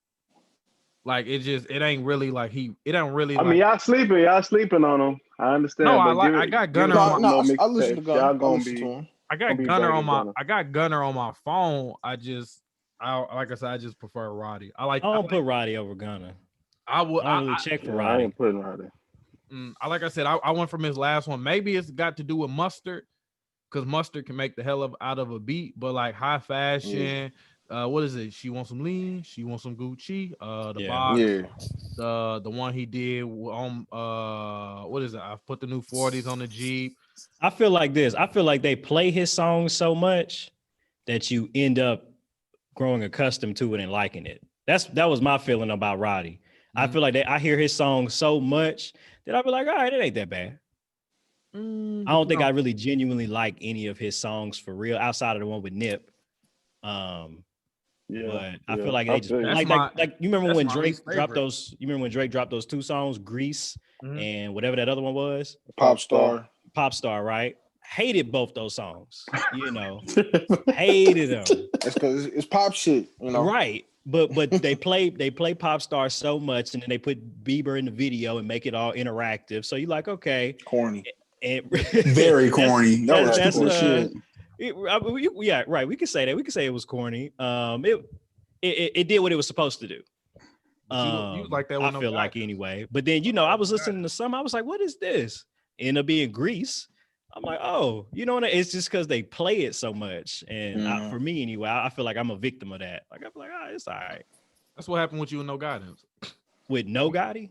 Like it ain't really like it don't really. I mean, y'all sleeping on him. I understand. No, but I got Gunner give it on some more I listen to mixtapes. Gunna. Y'all I gonna listen be. to him. I got Don't be Gunner begging on my Gunna. I got Gunner on my phone. Like I said, I just prefer Roddy. I don't put Roddy over Gunna. I would. I don't really check for I Roddy. ain't putting Roddy. Like I said, I went from his last one. Maybe it's got to do with Mustard, because Mustard can make the hell out of a beat. But like High Fashion, what is it? She wants some lean. She wants some Gucci. The box. Yeah. The one he did on what is it? I put the new 40s on the Jeep. I feel like this. I feel like they play his songs so much that you end up growing accustomed to it and liking it. That was my feeling about Roddy. I feel like I hear his songs so much that I'll be like, all right, it ain't that bad. I don't think I really genuinely like any of his songs for real outside of the one with Nip. But I feel like they just like you remember when Drake dropped those. You remember when Drake dropped those 2 songs, Grease and whatever that other one was, Pop Star, right? Hated both those songs. You know, hated them. That's because it's pop shit. You know, right? But they play Pop Star so much, and then they put Bieber in the video and make it all interactive. So you're like, okay, corny, very corny. That's shit. Yeah, right. We could say that. We could say it was corny. It did what it was supposed to do. You like that one? I feel like anyway. But then I was listening to some. I was like, what is this? Ended up being Grease. I'm like, oh, you know what? It's just because they play it so much, and for me anyway, I feel like I'm a victim of that. Like I feel like, it's all right. That's what happened with you and No Guidance. With no Gotti?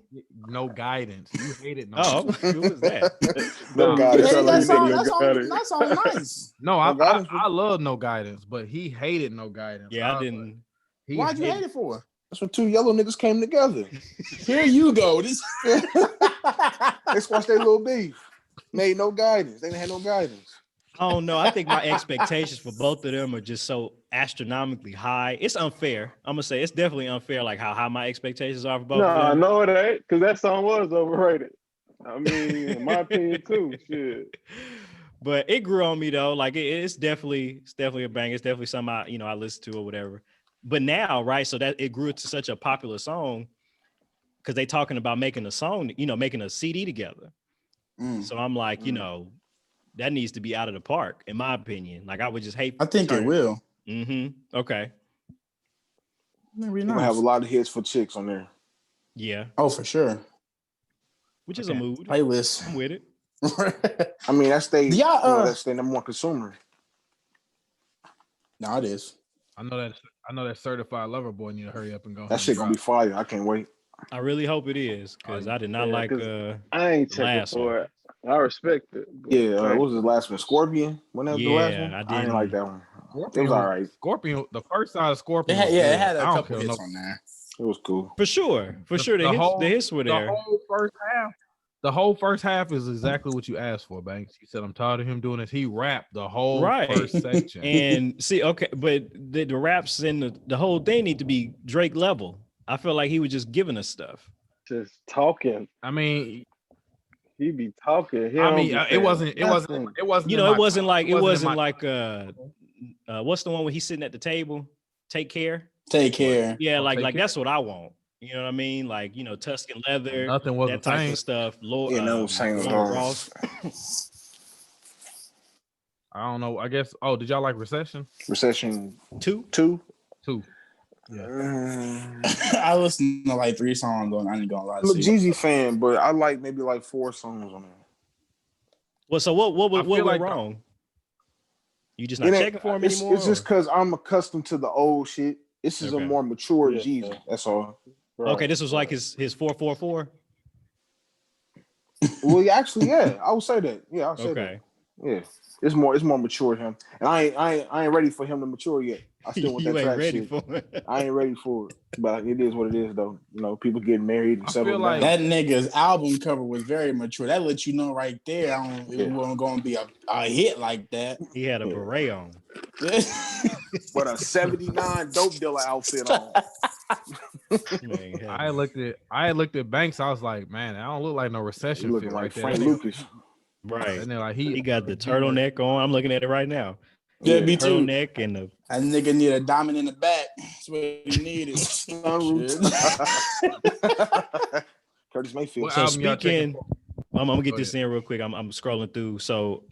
No guidance. You hated no. Oh, who was that? No That's guidance. good. That song, You got it. that song nice. No, No guidance. I love no guidance, but he hated no guidance. Yeah, I didn't. Why'd you hate it for? That's when two yellow niggas came together. Here you go. This They squashed their little beef. Made no guidance. They didn't have no guidance. I don't know. I think my expectations for both of them are just so astronomically high. It's unfair. I'm gonna say it's definitely unfair, like how high my expectations are for both of Nah, them. no, it ain't, because that song was overrated. I mean, in my opinion, too. Shit. But it grew on me though. Like it's definitely a bang. It's definitely something I listen to or whatever. But now, right? So that it grew to such a popular song because they talking about making a song, making a CD together. So I'm like, that needs to be out of the park, in my opinion. Like I would just hate. I think it will. Okay. Maybe We're gonna have a lot of hits for chicks on there. Yeah. Oh, for sure. Which is a mood. Playlist. I'm with it. I mean, that's Yeah, their number one consumer. No, it is. I know that certified lover boy need to hurry up and go. That shit gonna be fire. I can't wait. I really hope it is because I did not like 'cause I ain't checking last for it. I respect it. but- Yeah, what was the last one? Scorpion? When that was the last Yeah, one? I I didn't- didn't like that one. Scorpion It was all right. Scorpion, the first side of It Scorpion. had, was it good. had a I don't couple care hits no- on there. It was cool. for sure. The hits were there. The whole first half. The whole first half is exactly what you asked for, Banks. You said, I'm tired of him doing this. He rapped the whole Right. first section. And see, okay, but the raps and the whole thing need to be Drake level. I feel like he was just giving us stuff. Just talking. I mean, He be talking. He I don't mean, be it saying wasn't nothing. it wasn't You in know, my- it wasn't like in what's the one where he's sitting at the table? Take care. Take care. Yeah, Oh, like Take Care. that's what I want. You know what I mean? Like, Tuscan leather, Nothing was that the type same. of stuff. Lord, Yeah, no same at Lord all. Ross. I don't know. I guess. Oh, did y'all like Recession? Recession 2. 2. 2. I listened to like 3 songs on. I ain't gonna lie I'm a to you. Jeezy fan, but I like maybe like 4 songs on there. Well, so what I feel went like- wrong? You just not It ain't- checking for him it's, anymore? It's just because I'm accustomed to the old shit. This is Okay. a more mature Yeah. Jeezy. That's all. Right. Okay, this was like his 444. Well, actually, yeah, I would say that. Yeah, I'll say that. Okay. Yeah, it's more mature him, and I ain't ready for him to mature yet. I still want You that ain't track ready shit. for it. I ain't ready for it, but it is what it is, though. People getting married and I settling feel like- down. That nigga's album cover was very mature. That lets you know right there. It Yeah. wasn't gonna be a hit like that. He had a beret on. But a '79 dope dealer outfit on. Man, hell. I looked at Banks. I was like, man, I don't look like no He Recession looking fit like right there. Frank Lucas. Right. And then like He got the turtleneck on. I'm looking at it right now. Yeah, me too. Turtleneck and the That nigga need a diamond in the back. That's what he needed. Curtis Mayfield. What So album y'all checking speaking, for? I'm gonna get Go this in real quick. I'm scrolling through. So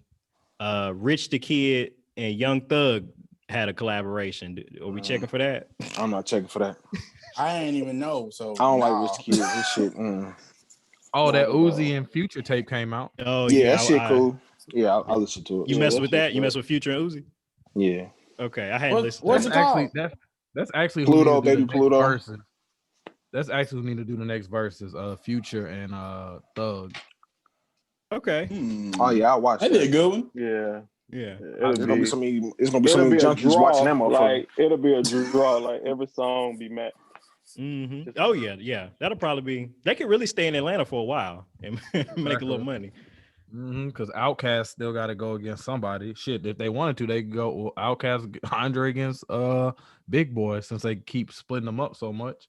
Rich the Kid and Young Thug had a collaboration. Are we checking for that? I'm not checking for that. I ain't even know. So I don't nah. like Rich Kid. This shit. Oh, that No. Uzi and Future tape came out. Oh Yeah, that I- shit I- cool. Yeah, I'll listen to it. You Yeah, mess that with shit that? You cool. mess with Future and Uzi? Yeah. Okay, I hadn't What- listened. what's to it that. called? That's actually Pluto, who need to do baby, the next Pluto. verses. That's actually who need to do the next verses. Future and Thug. Okay, Oh yeah, I'll watch That that. did a good one. yeah. Yeah. It's gonna be some. It's gonna be It'll some be a junkies draw. watching that motherfucker. Like it'll be a draw. Like every song be matched. Mm-hmm. Oh yeah. That'll probably be. They could really stay in Atlanta for a while and make a little money. Because Outkast still got to go against somebody. Shit, if they wanted to, they could go Outkast Andre against Big Boy since they keep splitting them up so much.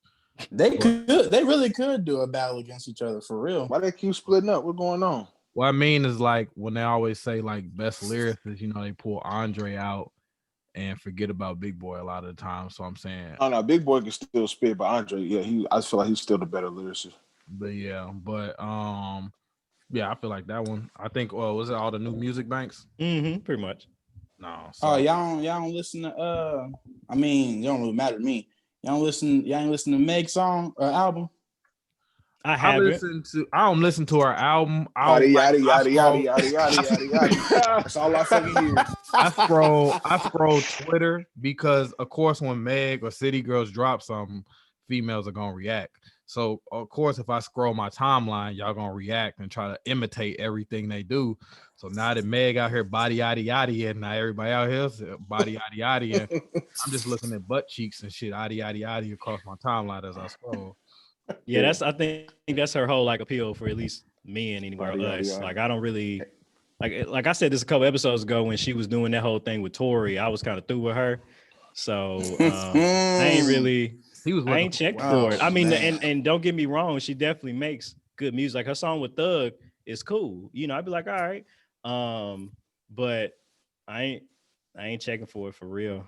They could. They really could do a battle against each other for real. Why they keep splitting up? What's going on? What I mean is like when they always say like best lyricists, they pull Andre out and forget about Big Boy a lot of the time. So I'm saying, Oh no, Big Boy can still spit, but Andre, yeah, I feel like he's still the better lyricist. but yeah, I feel like that one. I think, was it all the new music banks? Mm-hmm. Pretty much. No. Oh, y'all don't listen to I mean, it don't really matter to me. Y'all ain't listen to Meg's song album? I I haven't. don't listen to her album. Yada yada yada yada yada yada yada. That's all I fucking hear. I scroll Twitter because of course when Meg or City Girls drop something, females are gonna react. So of course, if I scroll my timeline, y'all gonna react and try to imitate everything they do. So now that Meg out here body yaddy yaddy, and now everybody out here is body yaddy yaddy, and I'm just looking at butt cheeks and shit yaddy yaddy yaddy across my timeline as I scroll. Yeah, I think that's her whole like appeal for at least men anywhere us. Like I don't really like I said this a couple episodes ago when she was doing that whole thing with Tori. I was kind of through with her, so I ain't checked for it. I mean, and don't get me wrong, she definitely makes good music. Like her song with Thug is cool. You know, I'd be like, all right, but I ain't checking for it for real.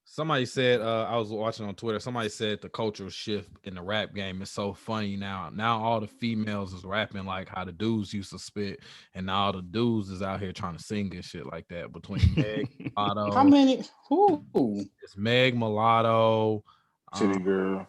Somebody said, I was watching on Twitter, somebody said the cultural shift in the rap game is so funny now. Now all the females is rapping like how the dudes used to spit, and now all the dudes is out here trying to sing and shit like that. Between Meg, Mulatto. How many? Who? It's Meg, Mulatto, City Girl.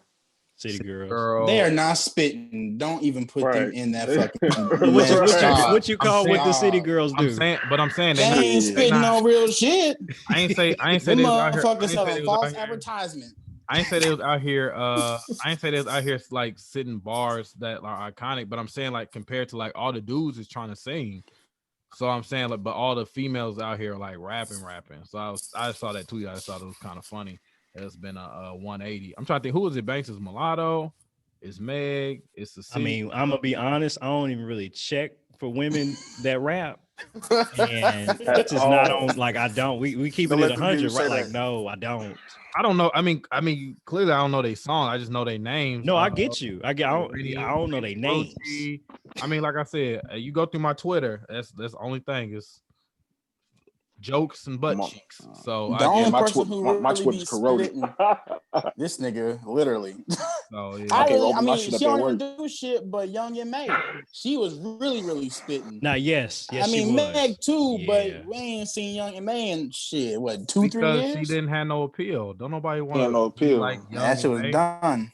City Girls. They are not spitting. Don't even put them in that fucking. What you call what the City Girls do? I'm saying they ain't spitting no real shit. I ain't say they out here. Motherfuckers selling false advertisement. I ain't say they was out here. I ain't say they was out here like sitting bars that are iconic, but I'm saying like compared to like all the dudes is trying to sing. So I'm saying like, but all the females out here like rapping. So I saw that tweet. I just thought it was kind of funny. It's been a 180. I'm trying to think, who is it? Banks is Mulatto, it's Meg, it's the city. I mean, I'm gonna be honest, I don't even really check for women that rap. And it's just not on like I don't. We keep it at 100, right? Like, no, I don't. I don't know. I mean, clearly I don't know their song. I just know their names. No, I get you. I don't know their names. I mean, like I said, you go through my Twitter. That's the only thing is jokes and butt cheeks. So the only person who really my Twitter's corroded. This nigga, literally. Oh yeah. I mean, she don't even do shit, but Young and May, she was really spitting. Now, yes, I mean, Meg too, but we ain't seen Young and May in shit. What 2-3 years? Because she didn't have no appeal. Don't nobody want no appeal. Like that shit was done.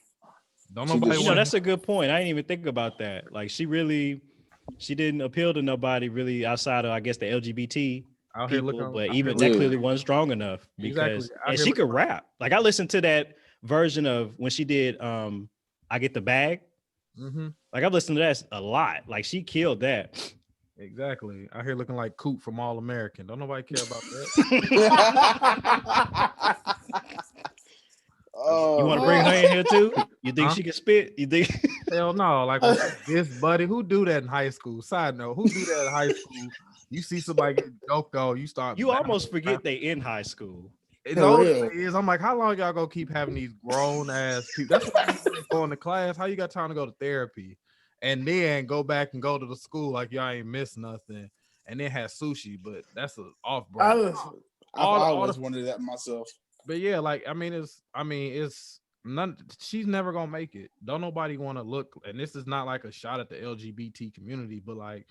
Don't nobody. You know, that's a good point. I didn't even think about that. Like, she didn't appeal to nobody really outside of, I guess, the LGBT. Out people, here looking, but even that clearly wasn't strong enough because and she could rap. Like I listened to that version of when she did I Get the Bag. Mm-hmm. Like I've listened to that a lot. Like she killed that. Exactly. Out here looking like Coop from All American. Don't nobody care about that. You want to bring her in here too? You think she can spit? You think? Hell no. Like this buddy, who do that in high school? Side note, who do that in high school? You see somebody get joked on, you start. You almost forget they in high school. It always is. I'm like, how long y'all gonna keep having these grown ass people? That's why you going to class. How you got time to go to therapy, and then go back and go to the school like y'all ain't missed nothing, and then have sushi? But that's an off brand. I always wondered that myself. But yeah, like I mean, it's none. She's never gonna make it. Don't nobody want to look. And this is not like a shot at the LGBT community, but like.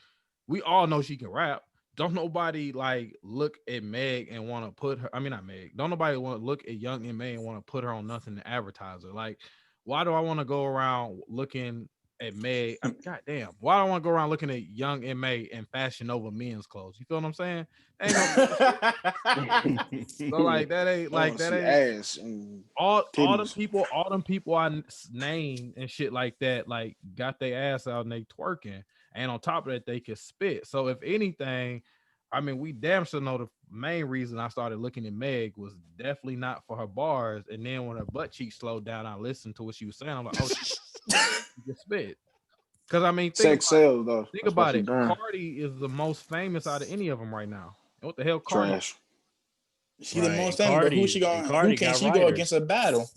We all know she can rap. Don't nobody like look at Meg and want to put her. I mean, not Meg. Don't nobody want to look at Young and May and want to put her on nothing to advertise her. Like, why do I want to go around looking at Meg? I mean, goddamn, why do I want to go around looking at Young and May and Fashion Nova men's clothes? You feel what I'm saying? So like that ain't like that ain't ass all them people I named and shit like that. Like got their ass out and they twerking. And on top of that, they could spit. So if anything, I mean, we damn sure know the main reason I started looking at Meg was definitely not for her bars. And then when her butt cheeks slowed down, I listened to what she was saying. I'm like, oh, she can spit. Because I mean, think about it. Cardi is the most famous out of any of them right now. And what the hell, Cardi? Trash. She the most famous. But who can she go against a battle?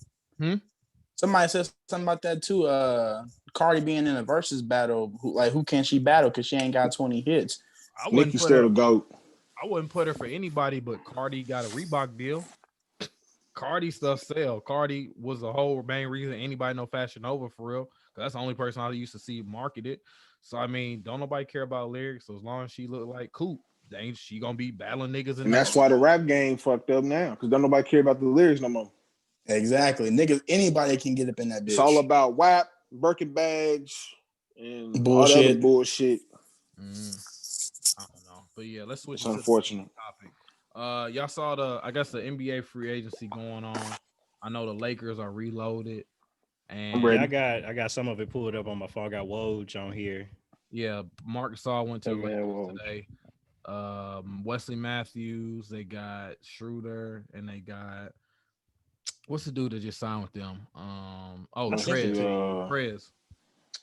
Somebody said something about that too. Cardi being in a versus battle, who can she battle because she ain't got 20 hits? Nicki's still the GOAT. I wouldn't put her for anybody, but Cardi got a Reebok deal. Cardi stuff sell. Cardi was the whole main reason anybody know Fashion Nova for real. Cause that's the only person I used to see marketed. So I mean, don't nobody care about lyrics. So as long as she look like Coop, ain't she gonna be battling niggas? And that's why the rap game fucked up now. Cause don't nobody care about the lyrics no more. Exactly, niggas. Anybody can get up in that bitch. It's all about WAP. Birkin bags and bullshit. All that other bullshit. I don't know, but yeah, let's switch. It's unfortunate. To the topic. Y'all saw I guess the NBA free agency going on. I know the Lakers are reloaded, And I'm ready. I got some of it pulled up on my phone. I got Woj on here. yeah, Mark Gasol went to the Man, Lakers Woj. today. Wesley Matthews, they got Schroeder, and they got what's the dude that just signed with them? I sent it to you. Trez.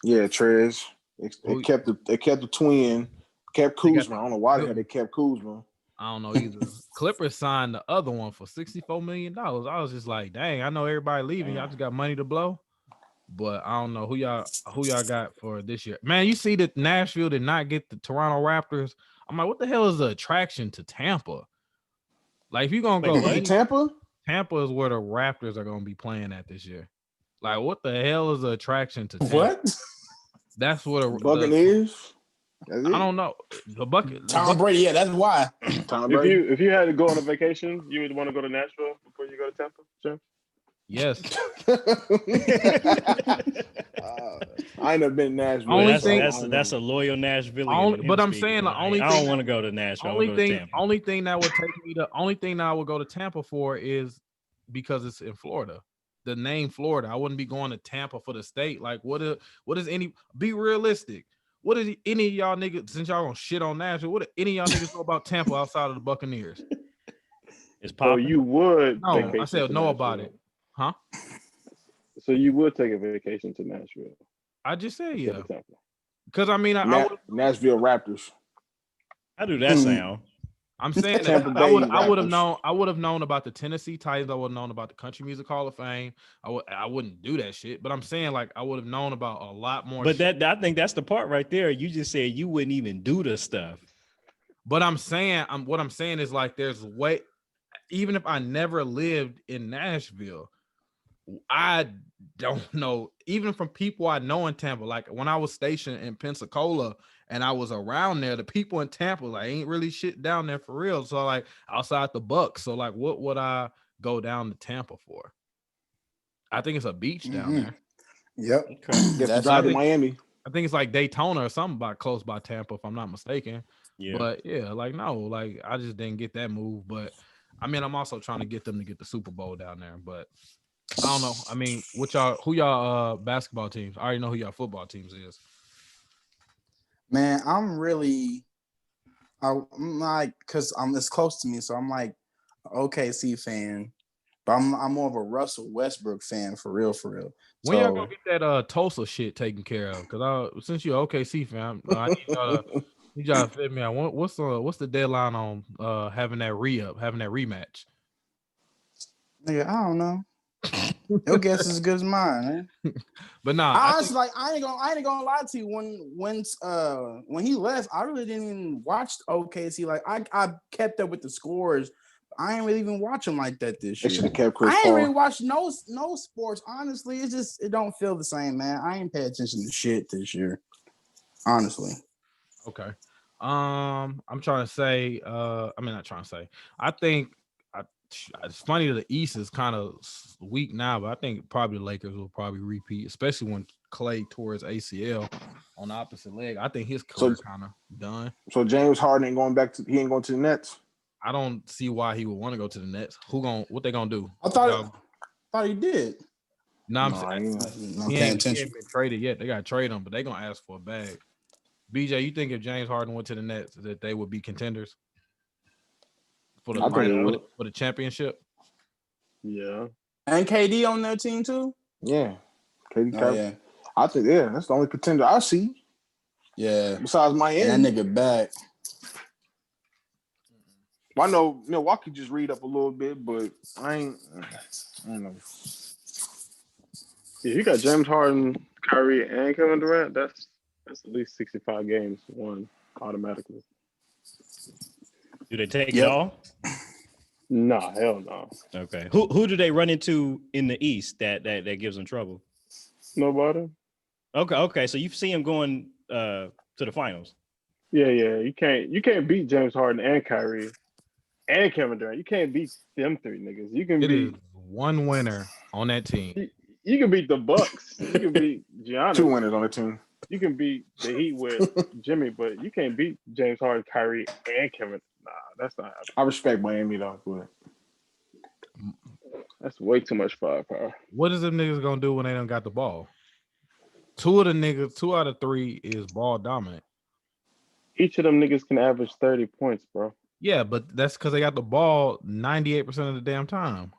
Yeah, Trez. They kept the twin, kept They got Kuzma. I don't know why they kept Kuzma. I don't know either. Clippers signed the other one for $64 million. I was just like, dang, I know everybody leaving. Y'all just got money to blow. But I don't know who y'all got for this year. Man, you see that Nashville did not get the Toronto Raptors. I'm like, what the hell is the attraction to Tampa? Like, if you're gonna go Tampa? Tampa is where the Raptors are gonna be playing at this year. Like, what the hell is the attraction to Tampa? What? That's what a Buccaneers. I don't know. The bucket. Tom Brady, yeah, that's why. Tom Brady. If you had to go on a vacation, you would want to go to Nashville before you go to Tampa, Jim? Yes. I ain't never been to Nashville. That's a loyal Nashvilleian. But I'm saying the only I thing don't want to go to Nashville. Only thing that would take me to only thing that I would go to Tampa for is because it's in Florida. The name Florida. I wouldn't be going to Tampa for the state. Like, what is any be realistic? What is any of y'all niggas, since y'all gonna shit on Nashville, what do any of y'all niggas know about Tampa outside of the Buccaneers? It's popping. So you would No, I said know about it. Huh? So you would take a vacation to Nashville. I just said yeah. Tampa. Because I mean Nashville Raptors. How do that sound? I'm saying that I would have known about the Tennessee Titans. I would have known about the Country Music Hall of Fame. I wouldn't do that shit. But I'm saying like I would have known about a lot more. But I think that's the part right there. You just said you wouldn't even do the stuff. But what I'm saying is like there's way. Even if I never lived in Nashville, I don't know. Even from people I know in Tampa, like when I was stationed in Pensacola and I was around there, the people in Tampa like ain't really shit down there for real. So like outside the Bucks, so like what would I go down to Tampa for? I think it's a beach down there. Yep. That's drive to Miami. I think it's like Daytona or something close by Tampa, if I'm not mistaken. Yeah. But yeah, like no, like I just didn't get that move. But I mean, I'm also trying to get them to get the Super Bowl down there. But I don't know. I mean, who y'all basketball teams? I already know who y'all football teams is. Man, I'm like, because it's close to me, so I'm like OKC fan, but I'm more of a Russell Westbrook fan for real. When y'all gonna get that Tulsa shit taken care of? Because since you're an OKC fan, I need y'all to fit me out. What's the deadline on having that having that rematch? Nigga, I don't know. Your guess is as good as mine, man. But nah, I ain't gonna lie to you. When he left, I really didn't even watch OKC. Like I kept up with the scores. I ain't really even watch them like that this year. They should have kept Chris I ain't Paul. really watched no sports. Honestly, it don't feel the same, man. I ain't pay attention to shit this year. Honestly. Okay. I'm trying to say. Not trying to say. I think it's funny that the East is kind of weak now, but I think probably the Lakers will probably repeat, especially when Clay tore his ACL on the opposite leg. I think his career kind of done. So James Harden ain't going to the Nets. I don't see why he would want to go to the Nets. What they gonna do? I thought he did. I'm saying he ain't been traded yet. They got to trade him, but they gonna ask for a bag. BJ, you think if James Harden went to the Nets that they would be contenders for the championship? Yeah. And KD on their team too? Yeah. KD. Yeah. I think that's the only contender I see. Yeah. Besides Miami. And that nigga back. Well, I know Milwaukee just read up a little bit, but I don't know. Yeah, you got James Harden, Kyrie, and Kevin Durant. That's at least 65 games won automatically. Do they take it all? Nah, hell no. Okay. Who do they run into in the East that gives them trouble? Nobody. Okay. So you see him going to the finals. Yeah. You can't beat James Harden and Kyrie and Kevin Durant. You can't beat them three niggas. You can beat one winner on that team. You can beat the Bucks. You can beat Giannis. 2 winners on the team. You can beat the Heat with Jimmy, but you can't beat James Harden, Kyrie, and Kevin. Nah, that's not happening. I respect Miami though, but That's way too much firepower. What is them niggas gonna do when they don't got the ball? Two out of three is ball dominant. Each of them niggas can average 30 points, bro. Yeah, but that's because they got the ball 98% of the damn time.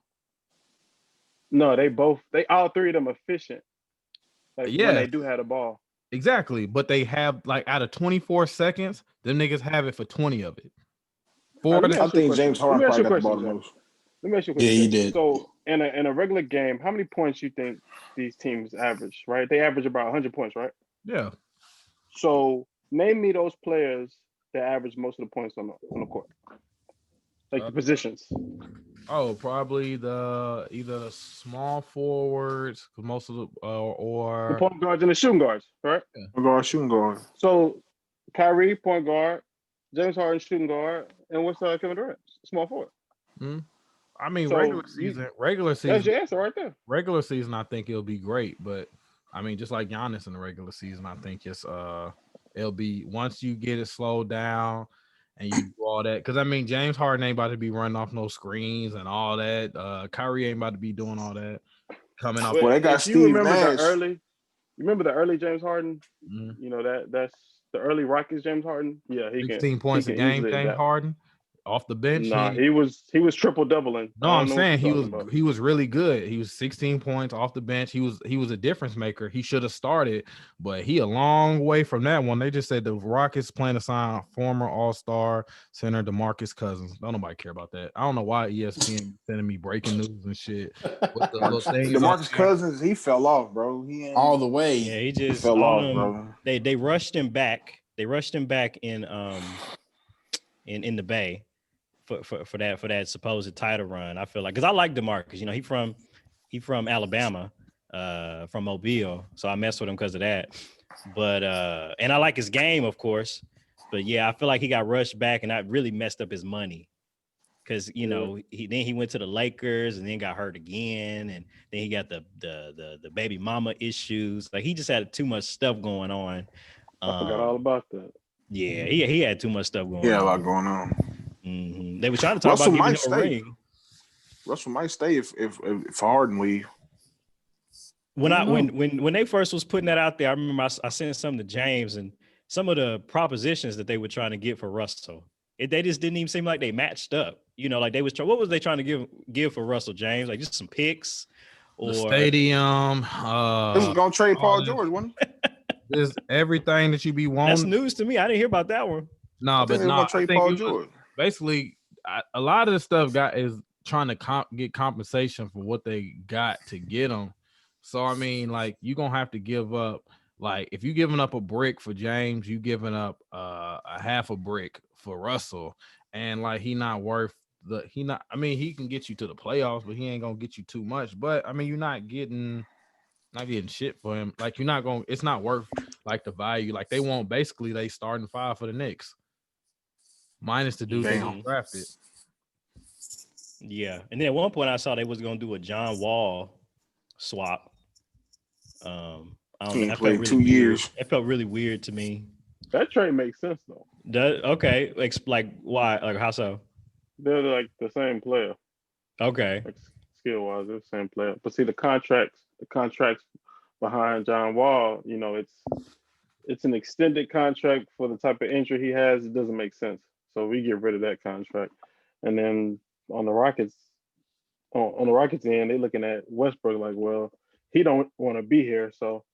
No, they all three of them efficient. Like when they do have the ball. Exactly. But they have like out of 24 seconds, them niggas have it for 20 of it. I think James Harden probably got the ball the most. Let me ask you a question. Yeah, he did. So in a regular game, how many points you think these teams average, right? They average about 100 points, right? Yeah. So name me those players that average most of the points on the court. Like the positions. Oh, probably either the small forwards, because most of the or the point guards and the shooting guards, right? Yeah. Shooting guard. So Kyrie, point guard, James Harden, shooting guard, and what's Kevin Durant, small forward. Mm-hmm. I mean, So regular season. That's your answer right there. Regular season, I think it'll be great, but I mean, just like Giannis in the regular season, I think it'll be once you get it slowed down. And you do all that because I mean James Harden ain't about to be running off no screens and all that. Kyrie ain't about to be doing all that. Coming off. Well, they got Steve Nash. Remember the early James Harden? Mm-hmm. You know that's the early Rockets James Harden. Yeah, he 16 points a game. James Harden off the bench. Nah, he was triple doubling. No, I'm saying he was really good. He was 16 points off the bench. He was a difference maker. He should have started, but he a long way from that one. They just said the Rockets plan to sign former All-Star center DeMarcus Cousins. Don't nobody care about that. I don't know why ESPN sending me breaking news and shit. DeMarcus Cousins, he fell off, bro. He ain't all the way. Yeah, he just fell off, bro. They rushed him back. They rushed him back in the Bay. For that supposed title run, I feel like because I like DeMarcus. You know, he from Alabama, from Mobile, so I mess with him because of that. But and I like his game, of course. But yeah, I feel like he got rushed back, and that really messed up his money. Because know, he went to the Lakers and then got hurt again, and then he got the baby mama issues. Like he just had too much stuff going on. I forgot all about that. Yeah, he had too much stuff going on. Yeah, a lot going on. Mm-hmm. They were trying to talk about giving him a ring. Russell might stay if Harden leave. When they first was putting that out there, I remember I sent something to James and some of the propositions that they were trying to get for Russell. They just didn't even seem like they matched up. You know, like they was what was they trying to give for Russell, James? Like just some picks or the stadium. This is gonna trade Paul George, wasn't it? There's everything that you be wanting. That's news to me. I didn't hear about that one. No, but no, trade Paul George. Basically, a lot of the stuff is trying to get compensation for what they got to get them. So I mean, like you're gonna have to give up. Like if you're giving up a brick for James, you giving up a half a brick for Russell, and like he not worth I mean, he can get you to the playoffs, but he ain't gonna get you too much. But I mean, you're not getting shit for him. Like it's not worth like the value. Like they starting five for the Knicks. Minus the dude they drafted. Yeah. And then at one point I saw they was gonna do a John Wall swap. I don't know. Played 2 years. It felt really weird to me. That trade makes sense though. Okay. Like why? Like how so? They're like the same player. Okay. Like skill wise, they're the same player. But see the contracts behind John Wall, you know, it's an extended contract for the type of injury he has. It doesn't make sense. So we get rid of that contract. And then on the Rockets end, they're looking at Westbrook like, well, he don't want to be here, so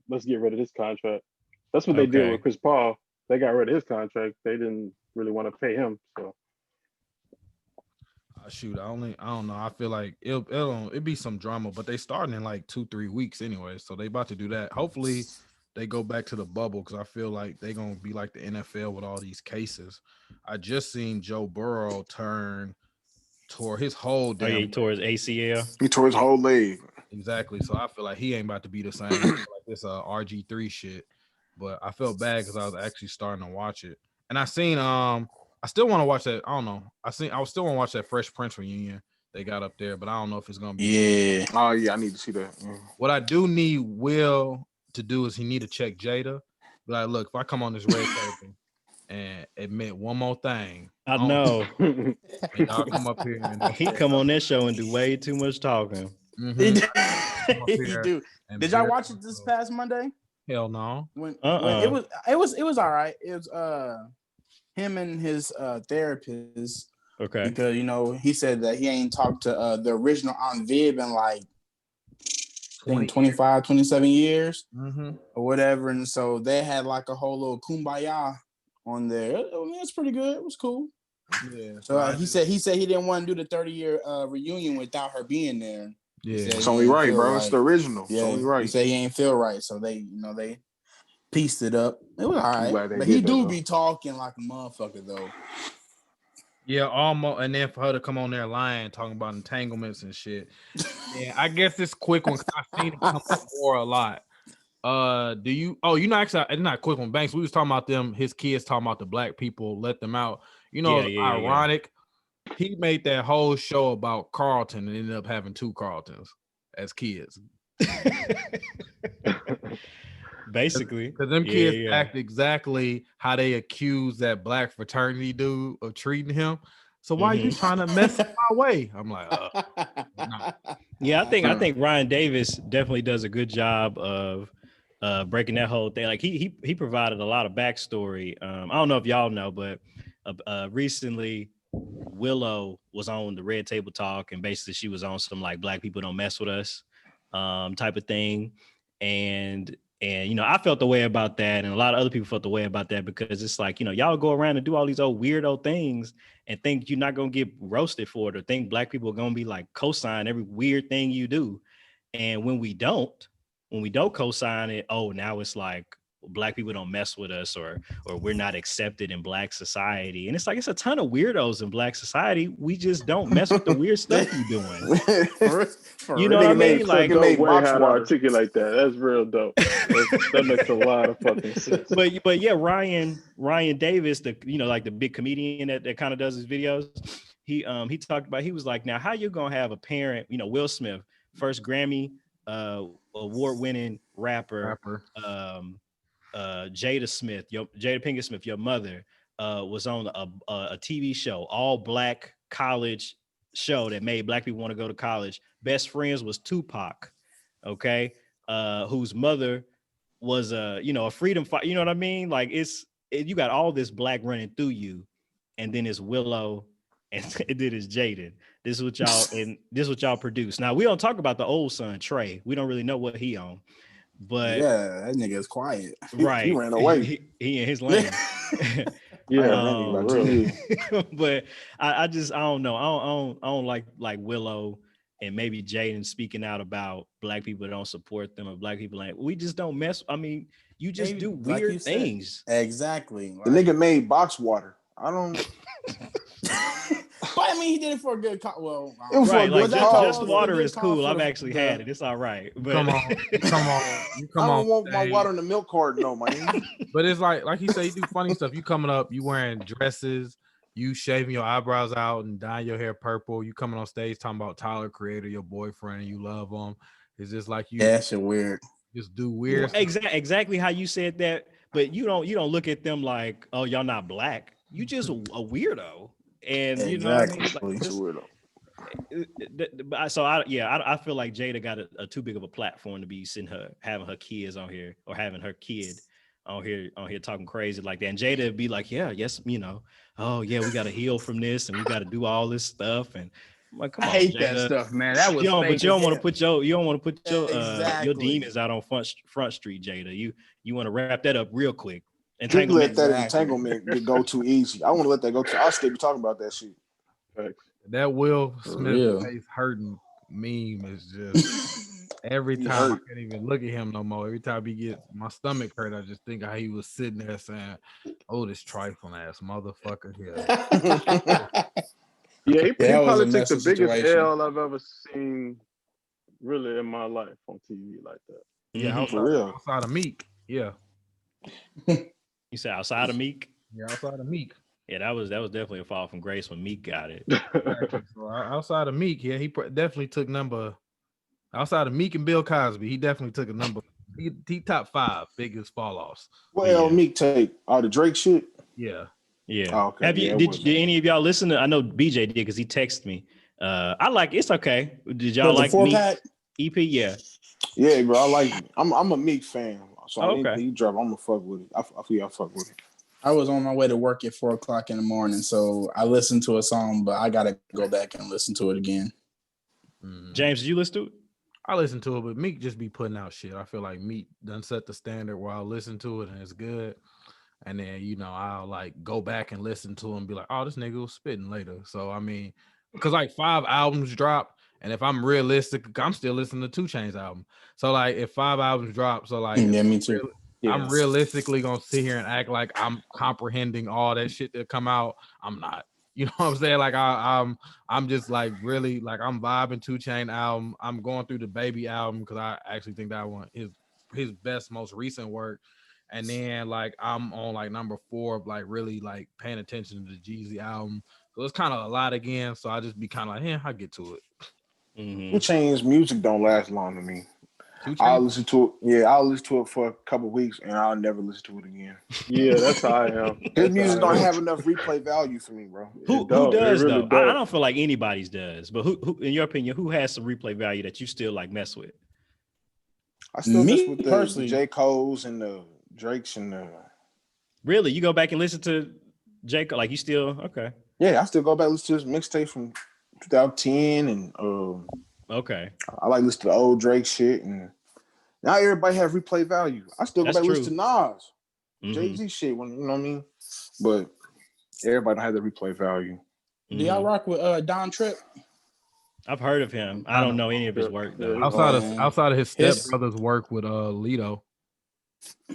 let's get rid of this contract. That's what they did with Chris Paul. They got rid of his contract. They didn't really want to pay him. So shoot, I don't know. I feel like it'll be some drama, but they starting in like 2-3 weeks anyway. So they about to do that. Hopefully they go back to the bubble because I feel like they're gonna be like the NFL with all these cases. I just seen Joe Burrow tore his whole damn he tore his ACL. He tore his whole leg. Exactly. So I feel like he ain't about to be the same. Like this RG3 shit. But I felt bad because I was actually starting to watch it. And I seen I still want to watch that. I don't know. I still want to watch that Fresh Prince reunion they got up there, but I don't know if it's gonna be. Yeah. Oh yeah, I need to see that. Yeah. What I do need Will to do is he need to check Jada. Be like, look, if I come on this red carpet and it meant one more thing. I know. And y'all come up here and He come on that show and do way too much talking. He Come up do. here and Did y'all bear watch it this past Monday? Hell no. When it was all right. It was him and his therapist. Okay. Because he said that he ain't talked to the original Aunt Viv in like 25, 27 years or whatever. And so they had like a whole little kumbaya on there. I mean, it's pretty good. It was cool. Yeah. So he said he didn't want to do the 30-year reunion without her being there. Yeah. It's only right, bro. It's the original. Yeah, it's only right. He said he ain't feel right. So they pieced it up. It was all right. But he do be talking like a motherfucker though. Yeah, almost. And then for her to come on there lying, talking about entanglements and shit. Yeah, I guess it's quick one because I've seen it come up more a lot. Do you? Oh, actually, it's not quick one. Banks. We was talking about them. His kids talking about the black people let them out. Ironic. Yeah. He made that whole show about Carlton and ended up having 2 Carltons as kids. Basically, because them kids act exactly how they accuse that black fraternity dude of treating him. So why are you trying to mess up my way? I'm like, nah. Yeah, I think Ryan Davis definitely does a good job of breaking that whole thing. Like he provided a lot of backstory. I don't know if y'all know, but recently Willow was on the Red Table Talk, and basically she was on some like black people don't mess with us type of thing. And I felt the way about that, and a lot of other people felt the way about that, because it's like, y'all go around and do all these old weirdo things and think you're not gonna get roasted for it, or think black people are gonna be like co-sign every weird thing you do. And when we don't co-sign it, now it's like black people don't mess with us, or we're not accepted in black society. And it's like, it's a ton of weirdos in black society. We just don't mess with the weird stuff you're doing. You know what I mean? Like, way how to articulate that. That's real dope. That makes a lot of fucking sense. But yeah, Ryan Davis, like the big comedian that kind of does his videos, he talked about, he was like, now how you gonna have a parent, Will Smith, first Grammy award-winning rapper. Jada Pinkett Smith, your mother, was on a TV show, all black college show that made black people want to go to college. Best friends was Tupac, okay, whose mother was a freedom fighter. You know what I mean? Like you got all this black running through you, and then it's Willow, and then it's Jaden. This is what y'all produce. Now we don't talk about the old son Trey. We don't really know what he on. But yeah, that nigga is quiet. Right. He ran away. He in his lane. But I don't know. I don't like Willow and maybe Jaden speaking out about black people that don't support them, or black people like, we just don't mess. I mean, you just do weird things. Exactly. The nigga made box water. I don't. But I mean, he did it for a good cause. Well, it was right, like just water is cool. I've actually had it. It's all right. But come on. I don't want my water in the milk carton, no, man. But it's like you say, you do funny stuff. You coming up, you wearing dresses, you shaving your eyebrows out and dyeing your hair purple. You coming on stage talking about Tyler, Creator, your boyfriend, and you love him. It's just like you. Yeah, that shit weird. Just do weird. Exactly how you said that. But you don't look at them like, oh, y'all not black. You just a weirdo. And you know what I mean? Like, so I feel like Jada got a too big of a platform to be having her kids on here, or having her kid on here talking crazy like that. And Jada be like, oh yeah, we got to heal from this, and we got to do all this stuff. And I'm like, come on, hate Jada. that stuff, man. That was but you don't want to put your demons out on front street, Jada. You want to wrap that up real quick. You let that entanglement go too easy. I want to let that go too. I'll still be talking about that shit. That Will Smith face hurting meme is just every time I can't even look at him no more. Every time he gets my stomach hurt, I just think how he was sitting there saying, "Oh, this trifling ass motherfucker here." Yeah, he probably took the biggest L I've ever seen, really, in my life on TV like that. Yeah, for real. Outside of Meek, yeah. You said outside of Meek? Yeah, outside of Meek. Yeah, that was definitely a fall from grace when Meek got it. So outside of Meek, yeah, he definitely took number. Outside of Meek and Bill Cosby, he definitely took a number. He top 5 biggest fall offs. Well, Meek take all the Drake shit. Yeah. Yeah. Oh, okay. Have you Yeah, did any of y'all listen to? I know BJ did because he texted me. I like it's okay. Did y'all There's a like 4-pack? Meek EP? Yeah. Yeah, bro. I like it. I'm a Meek fan. So Oh, anything okay. you drop, I'm gonna fuck with it. I feel y'all fuck with it. I was on my way to work at 4:00 in the morning, so I listened to a song, but I gotta go back and listen to it again. James, did you listen to it? I listen to it, but Meek just be putting out shit. I feel like Meek done set the standard where I listen to it and it's good. And then, I'll like go back and listen to him and be like, oh, this nigga was spitting later. So, I mean, because like 5 albums drop. And if I'm realistic, I'm still listening to 2 Chainz album. So, like, if 5 albums drop, so like, Yeah, me too. I'm realistically gonna sit here and act like I'm comprehending all that shit that come out. I'm not. You know what I'm saying? Like I'm just like really like I'm vibing 2 Chainz album. I'm going through the Baby album because I actually think that one is his best, most recent work. And then like I'm on like number 4 of like really like paying attention to the Jeezy album. So it's kind of a lot again. So I just be kind of like, I get to it. 2 Chainz music don't last long to me. 2 Chainz? I'll listen to it. Yeah, I'll listen to it for a couple of weeks and I'll never listen to it again. Yeah, that's how I am. His music don't have enough replay value for me, bro. Who does though? I don't feel like anybody's does. But who, in your opinion, who has some replay value that you still like mess with? I still Me mess with the personally. J. Cole's and the Drake's and the. Really, you go back and listen to J. Cole? Like you still okay? Yeah, I still go back and listen to his mixtape from 2010 and Okay. I like listen to the old Drake shit and. Now everybody have replay value. I still go back and listen to Nas, Jay-Z shit when you know what I mean. But everybody don't have the replay value. Do y'all rock with Don Tripp? I've heard of him. I don't know any of his work though. Outside of his stepbrother's work with Lito.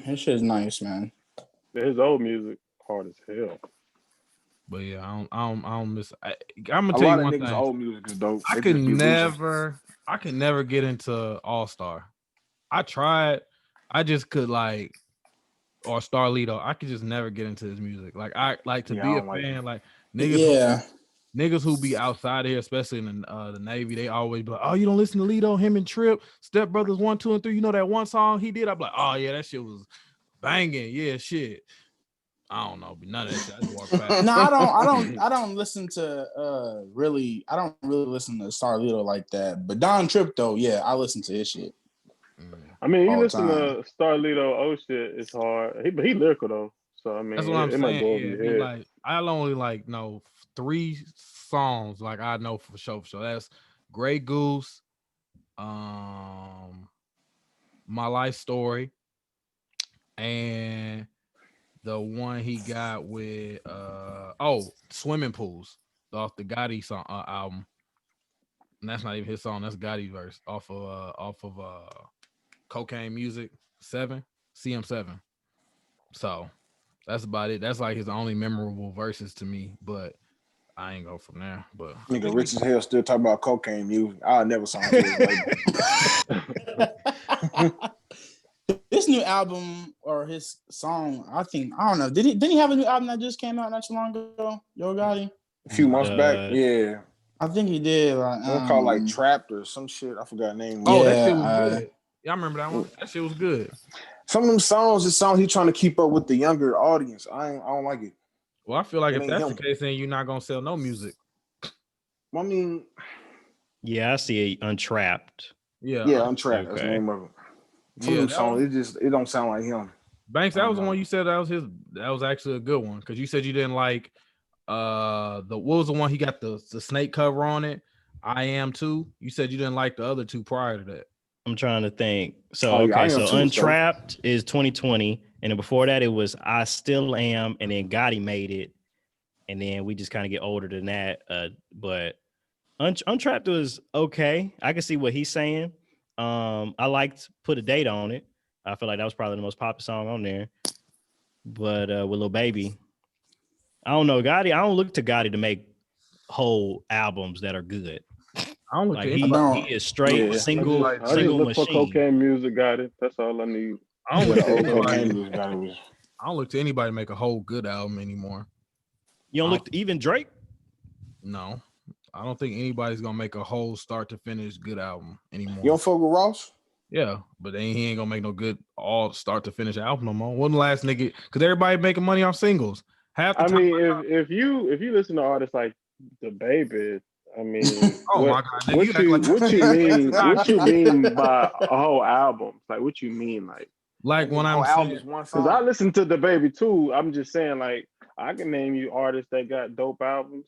His shit's nice, man. His old music hard as hell. But yeah, I don't miss. I'm gonna A tell lot you of one niggas' thing. old music is dope. I could never get into All Star. I tried. I just could like, or Starlito. I could just never get into his music. Like I like to be a fan. Like niggas who be outside here, especially in the Navy, they always be like, "Oh, you don't listen to Lito, him and Trip, Step Brothers 1, 2, and 3. You know that one song he did?" I'm like, "Oh yeah, that shit was banging. Yeah, shit." I don't know, but none of that shit. I just walk past. No, I don't listen to really. I don't really listen to Starlito like that. But Don Tripp though, yeah, I listen to his shit. I mean, you listen to Starlito, shit, it's hard. He lyrical though, so I mean, that's what I'm saying. Might go over your head. Like I'll only like know 3 songs. Like I know for sure. That's Grey Goose, My Life Story, and the one he got with Swimming Pools off the Gotti song album. And that's not even his song. That's Gotti's verse off of Cocaine Music 7, CM7. So that's about it. That's like his only memorable verses to me, but I ain't go from there. But nigga rich as hell still talking about cocaine music. I never saw him. This new album or his song, I don't know. Didn't he have a new album that just came out not too long ago? Yo Gotti? A few months back, yeah. I think he did. One called like Trapped or some shit. I forgot the name. Oh, that shit was good. Yeah, I remember that one. That shit was good. Some of them songs, it sounds he trying to keep up with the younger audience. I don't like it. Well, I feel like if that's the case, then you're not gonna sell no music. I mean, yeah, I see Untrapped. Yeah, Untrapped. That's the name of it. Some of them songs, it don't sound like him. Banks, that was the one you said that was actually a good one because you said you didn't like what was the one he got the snake cover on it? I Am Too. You said you didn't like the other 2 prior to that. I'm trying to think. So Untrapped is 2020, and then before that it was I Still Am, and then Gotti made it, and then we just kind of get older than that. But Untrapped was okay. I can see what he's saying. I liked Put a Date on It. I feel like that was probably the most popular song on there. But with Lil Baby, I don't know. Gotti, I don't look to Gotti to make whole albums that are good. I don't look like he is straight single I just look machine. for cocaine music, got it. That's all I need. I don't look to anybody to make a whole good album anymore. You don't look to even Drake? No. I don't think anybody's gonna make a whole start to finish good album anymore. You don't fuck with Ross? Yeah, but he ain't gonna make no good all start to finish album no more. One last nigga, because everybody making money off singles. Half the I time. mean, if you listen to artists like the Baby, I mean, Oh my God, nigga, what you mean by a whole album? Like, what you mean, like when whole I'm album saying is one because I song. listen to the Baby too. I'm just saying, like, I can name you artists that got dope albums.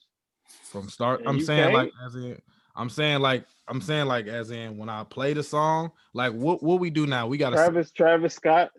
from start, And I'm you saying like can't? as in, I'm saying like as in when I play the song, like what we do now, we got to. Travis Scott.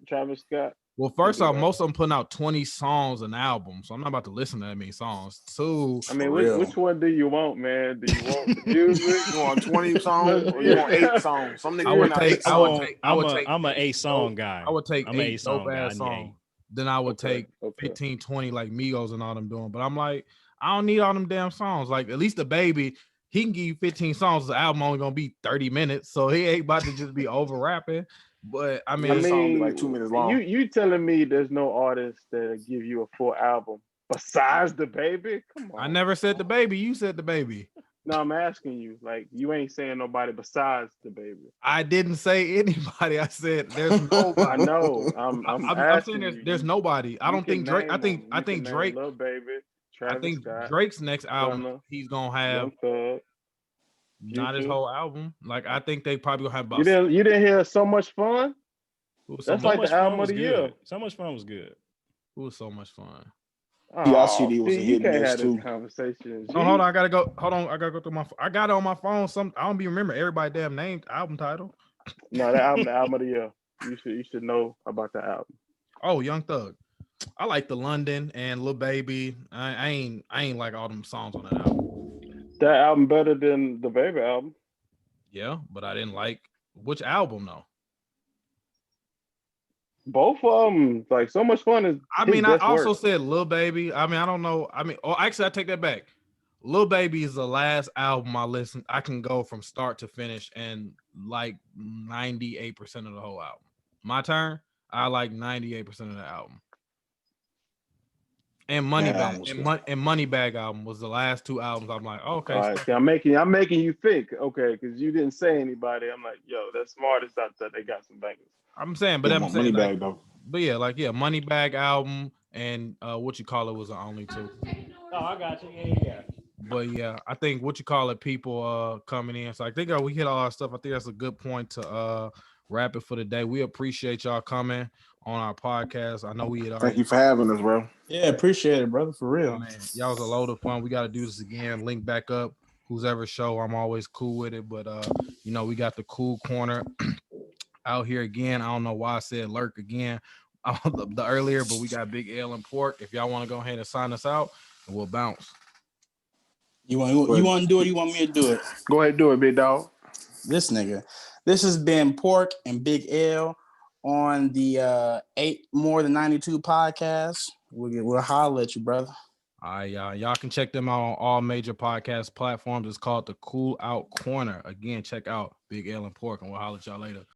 Well, first do off, that. most of them putting out 20 songs an album, so I'm not about to listen to that many songs. Two, I mean, For real. which one do you want, man? Do you want the music? You want 20 songs or you want 8 songs? Some niggas I would putting out take, 8 I would songs. take, I would take. I'm a 8 eight song dope- guy. I would take I'm a 8 song dope guy. I ass need songs. 8. Then I would Okay, take okay. 15, 20 like Migos and all them doing. But I'm like, I don't need all them damn songs. Like at least the Baby, he can give you 15 songs. The album only gonna be 30 minutes, so he ain't about to just be over rapping. But I I mean, song be mean, like 2 minutes long. you telling me there's no artist that give you a full album besides the Baby? Come on. I never said the Baby. You said the Baby. No, I'm asking you. Like, you ain't saying nobody besides the Baby. I didn't say anybody. I said there's I nobody. know. I'm I'm asking saying you. there's nobody. I You don't can think Drake. name them. I You think can name Drake. Lil Baby, I Travis think Scott, Drake's next album Gunna, he's gonna have Young Thug. not his Future. whole album. Like I think they probably gonna have You about didn't hear So Much Fun? who was so That's much, So like the much fun album of was the year. good. So much fun was good. who was so much fun. Oh, CD was a see, hit you and can't miss, have this too. conversation. No, hold on. I gotta go. Hold on. I gotta go through my. I got it on my phone. I don't be remember everybody damn named album title. No, the album of the year. You should know about the album. Oh, Young Thug. I like the London and Lil Baby. I ain't like all them songs on that album. That album better than the Baby album. Yeah, but I didn't like which album though. Both of them, like So Much Fun is. I his mean, I best also work. said Lil Baby. I mean, I don't know. I mean, actually, I take that back. Lil Baby is the last album I listened. I can go from start to finish and like 98% of the whole album. My turn. I like 98% of the album. And Moneybag and Moneybag album was the last 2 albums. I'm like, okay. All right, see, I'm making you think, okay, because you didn't say anybody. I'm like, yo, that's smartest out there. They got some bangers. I'm saying, but Yeah, I'm saying, Moneybag like, though. but yeah, like Moneybag album and what you call it was the only 2. Oh, I got you. Yeah. But yeah, I think what you call it, people coming in. So I think we hit all our stuff. I think that's a good point to wrap it for the day. We appreciate y'all coming on our podcast. I know we had already. Thank you for having us, bro. Yeah, appreciate it, brother. For real. Man, y'all was a load of fun. We got to do this again. Link back up. Who's ever show, I'm always cool with it. But we got the Cool Corner out here again. I don't know why I said lurk again the earlier, but we got Big L and Pork. If y'all want to go ahead and sign us out, and we'll bounce. You want to do it? You want me to do it? Go ahead, do it, big dog. This nigga. This has been Pork and Big L on the 8 More Than 92 podcast. We'll holler at you, brother. All right, y'all can check them out on all major podcast platforms. It's called the CoolOut Corner. Again, check out Big L and Pork, and we'll holler at y'all later.